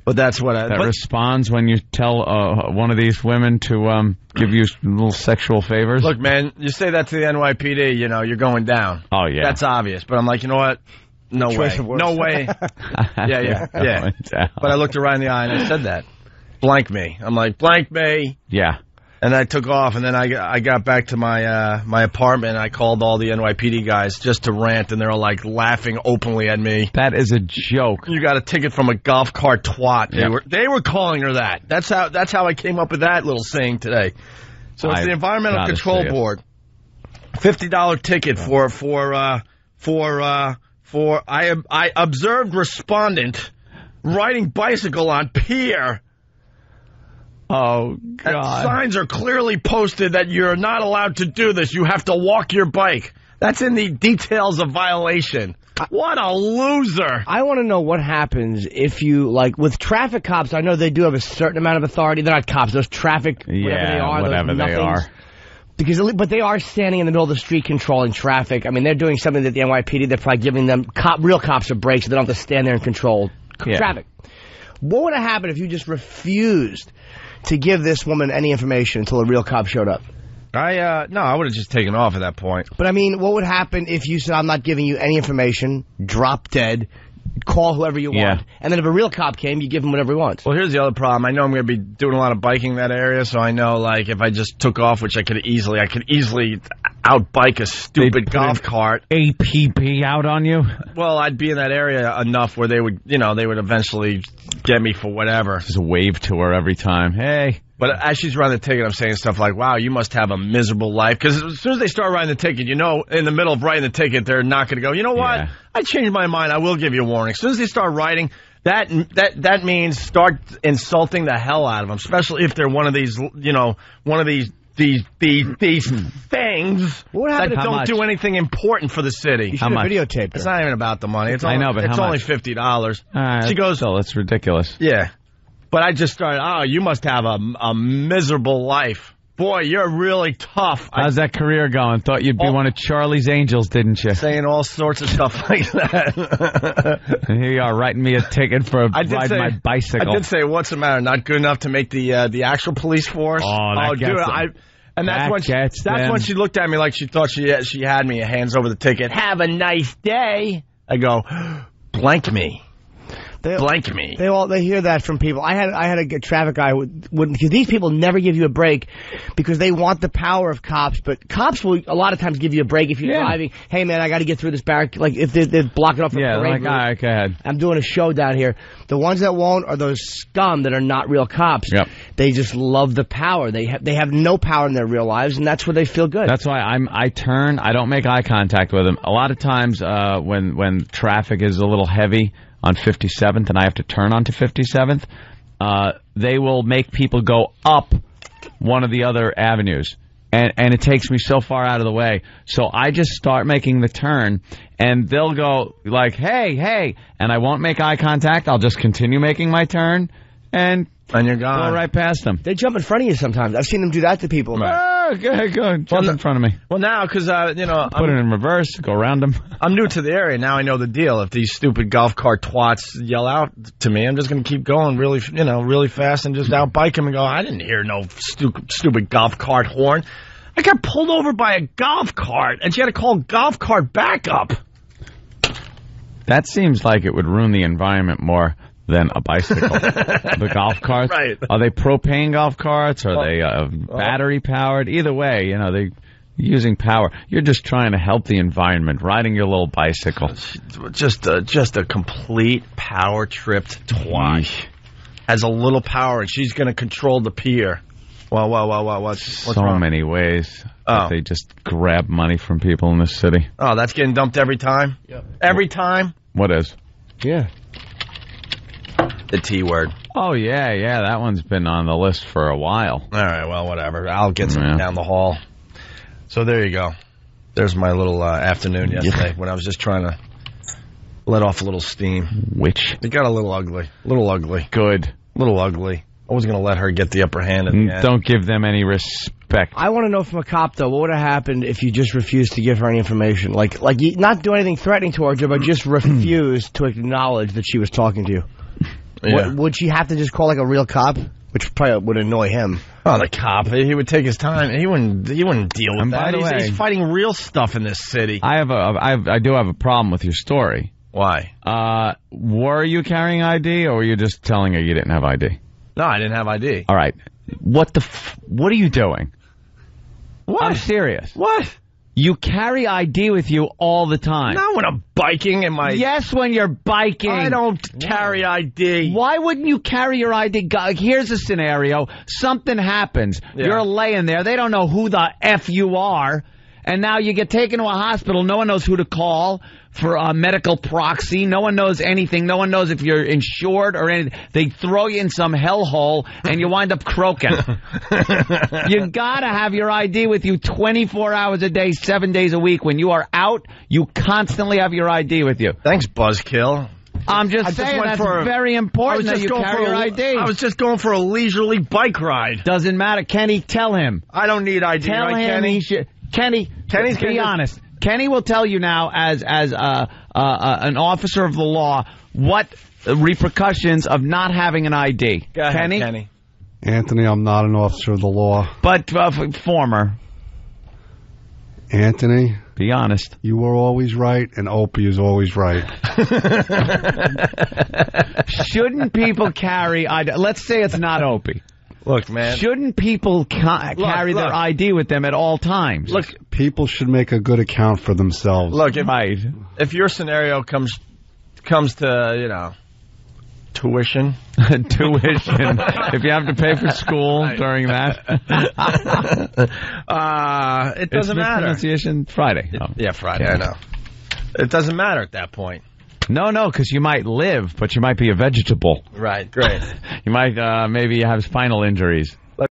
Speaker 1: But that's what
Speaker 13: that responds when you tell one of these women to give you little sexual favors?
Speaker 1: Look, man, you say that to the NYPD, you know, you're going down.
Speaker 13: Oh, yeah.
Speaker 1: That's obvious. But I'm like, you know what? No way. No way. Yeah. But I looked her right in the eye and I said that. Blank me. I'm like, blank me.
Speaker 13: Yeah.
Speaker 1: And I took off, and then I got back to my my apartment, and I called all the NYPD guys just to rant, and they're all like laughing openly at me.
Speaker 13: That is a joke.
Speaker 1: You got a ticket from a golf cart twat. They were calling her that. That's how I came up with that little saying today. So it's the Environmental Control Board. $50 ticket for I observed respondent riding bicycle on pier.
Speaker 13: Oh, God.
Speaker 1: And signs are clearly posted that you're not allowed to do this. You have to walk your bike. That's in the details of violation. What a loser.
Speaker 15: I want to know what happens if you, like, with traffic cops, I know they do have a certain amount of authority. They're not cops. Those traffic, whatever they are. But they are standing in the middle of the street controlling traffic. I mean, they're doing something that the NYPD, they're probably giving them real cops a break so they don't have to stand there and control traffic. What would have happened if you just refused to give this woman any information until a real cop showed up?
Speaker 1: I would have just taken off at that point.
Speaker 15: But I mean, what would happen if you said, I'm not giving you any information, drop dead, call whoever you want, and then if a real cop came, you give him whatever he wants?
Speaker 1: Well, here's the other problem. I know I'm going to be doing a lot of biking in that area, so I know, like, if I just took off, which I could easily out-bike a stupid golf cart.
Speaker 13: APB out on you?
Speaker 1: Well, I'd be in that area enough where they would eventually get me for whatever.
Speaker 13: Just wave to her every time. Hey.
Speaker 1: But as she's writing the ticket, I'm saying stuff like, wow, you must have a miserable life. Because as soon as they start writing the ticket, in the middle of writing the ticket, they're not going to go, you know what? Yeah. I changed my mind. I will give you a warning. As soon as they start writing, that means start insulting the hell out of them, especially if they're one of these things that don't do anything important for the city.
Speaker 15: You should have videotaped her.
Speaker 1: It's not even about the money. It's only $50. She goes,
Speaker 13: so that's ridiculous.
Speaker 1: Yeah. But I just started, you must have a miserable life. Boy, you're really tough.
Speaker 13: How's that career going? Thought you'd be one of Charlie's Angels, didn't you?
Speaker 1: Saying all sorts of stuff like that.
Speaker 13: And here you are writing me a ticket for riding my bicycle.
Speaker 1: I did say, what's the matter? Not good enough to make the actual police force? That's when she looked at me like she thought she had me, hands over the ticket. Have a nice day. I go, blank me. Blank me.
Speaker 15: They hear that from people. I had a traffic guy because these people never give you a break because they want the power of cops. But cops will a lot of times give you a break if you're driving. Hey man, I got to get through this barrier. Like if they're blocking off the parade.
Speaker 13: All right, go ahead.
Speaker 15: I'm doing a show down here. The ones that won't are those scum that are not real cops.
Speaker 13: Yep.
Speaker 15: They just love the power. They have no power in their real lives, and that's where they feel good.
Speaker 13: That's why I turn. I don't make eye contact with them. A lot of times when traffic is a little heavy on 57th and I have to turn onto 57th, they will make people go up one of the other avenues. And it takes me so far out of the way. So I just start making the turn, and they'll go like, hey, and I won't make eye contact. I'll just continue making my turn, and
Speaker 1: you're gone.
Speaker 13: Go right past them.
Speaker 15: They jump in front of you sometimes. I've seen them do that to people.
Speaker 13: Right. Go ahead. Jump in front of me.
Speaker 1: Well, now, because,
Speaker 13: put it in reverse, go around them.
Speaker 1: I'm new to the area. Now I know the deal. If these stupid golf cart twats yell out to me, I'm just going to keep going really fast and just out-bike them and go, I didn't hear no stupid golf cart horn.
Speaker 3: I got pulled over by a golf cart, and she had to call golf cart backup.
Speaker 13: That seems like it would ruin the environment more than a bicycle. The golf carts.
Speaker 3: Right.
Speaker 13: Are they propane golf carts? Are they battery powered? Either way, you know, they using power. You're just trying to help the environment, riding your little bicycle.
Speaker 3: Just a complete power-tripped twat. Has a little power, and she's going to control the pier. What's
Speaker 13: so
Speaker 3: wrong?
Speaker 13: many ways that they just grab money from people in this city.
Speaker 3: Oh, that's getting dumped every time?
Speaker 12: Yep.
Speaker 3: Every time?
Speaker 13: What is?
Speaker 15: Yeah.
Speaker 3: The T word.
Speaker 13: Oh, yeah, that one's been on the list for a while.
Speaker 3: All right, well, whatever. I'll get something down the hall. So there you go. There's my little afternoon yesterday when I was just trying to let off a little steam.
Speaker 13: Which?
Speaker 3: It got a little ugly.
Speaker 13: Good.
Speaker 3: A little ugly. I was going to let her get the upper hand in the end.
Speaker 13: Don't give them any respect.
Speaker 15: I want to know from a cop, though, what would have happened if you just refused to give her any information? Like you not do anything threatening towards her, but just refused to acknowledge that she was talking to you.
Speaker 3: Yeah.
Speaker 15: Would she have to just call like a real cop? Which probably would annoy him.
Speaker 3: Oh, the cop. He would take his time. He wouldn't deal with that.
Speaker 13: By the way,
Speaker 3: he's fighting real stuff in this city.
Speaker 13: I do have a problem with your story.
Speaker 3: Why?
Speaker 13: Were you carrying ID, or were you just telling her you didn't have ID?
Speaker 3: No, I didn't have ID.
Speaker 13: All right. What are you doing?
Speaker 3: What?
Speaker 13: I'm serious.
Speaker 3: What?
Speaker 13: You carry ID with you all the time.
Speaker 3: Not when I'm biking in my...
Speaker 13: Yes, when you're biking.
Speaker 3: I don't carry ID.
Speaker 13: Why wouldn't you carry your ID? Here's a scenario. Something happens.
Speaker 3: Yeah.
Speaker 13: You're laying there. They don't know who the F you are. And now you get taken to a hospital. No one knows who to call for a medical proxy. No one knows anything. No one knows if you're insured or anything. They throw you in some hellhole, and you wind up croaking. You got to have your ID with you 24 hours a day, 7 days a week. When you are out, you constantly have your ID with you.
Speaker 3: Thanks, Buzzkill.
Speaker 13: I'm just saying that's very important that you carry your ID.
Speaker 3: I was just going for a leisurely bike ride.
Speaker 13: Doesn't matter. Kenny, tell him.
Speaker 3: I don't need ID,
Speaker 13: tell
Speaker 3: right,
Speaker 13: him
Speaker 3: Kenny?
Speaker 13: He should. Kenny's be honest. Kenny will tell you now, as an officer of the law, what the repercussions of not having an ID.
Speaker 3: Go ahead, Kenny.
Speaker 16: Anthony, I'm not an officer of the law.
Speaker 13: But former.
Speaker 16: Anthony,
Speaker 13: be honest.
Speaker 16: You were always right, and Opie is always right.
Speaker 13: Shouldn't people carry ID? Let's say it's not Opie.
Speaker 3: Look, man.
Speaker 13: Shouldn't people carry their ID with them at all times?
Speaker 16: Look, people should make a good account for themselves.
Speaker 3: Look, if your scenario comes to, tuition.
Speaker 13: Tuition. If you have to pay for school during that.
Speaker 3: It doesn't matter.
Speaker 13: Pronunciation Friday.
Speaker 3: Yeah, Friday, I know. It doesn't matter at that point.
Speaker 13: No, because you might live, but you might be a vegetable.
Speaker 3: Right, great.
Speaker 13: You might maybe have spinal injuries.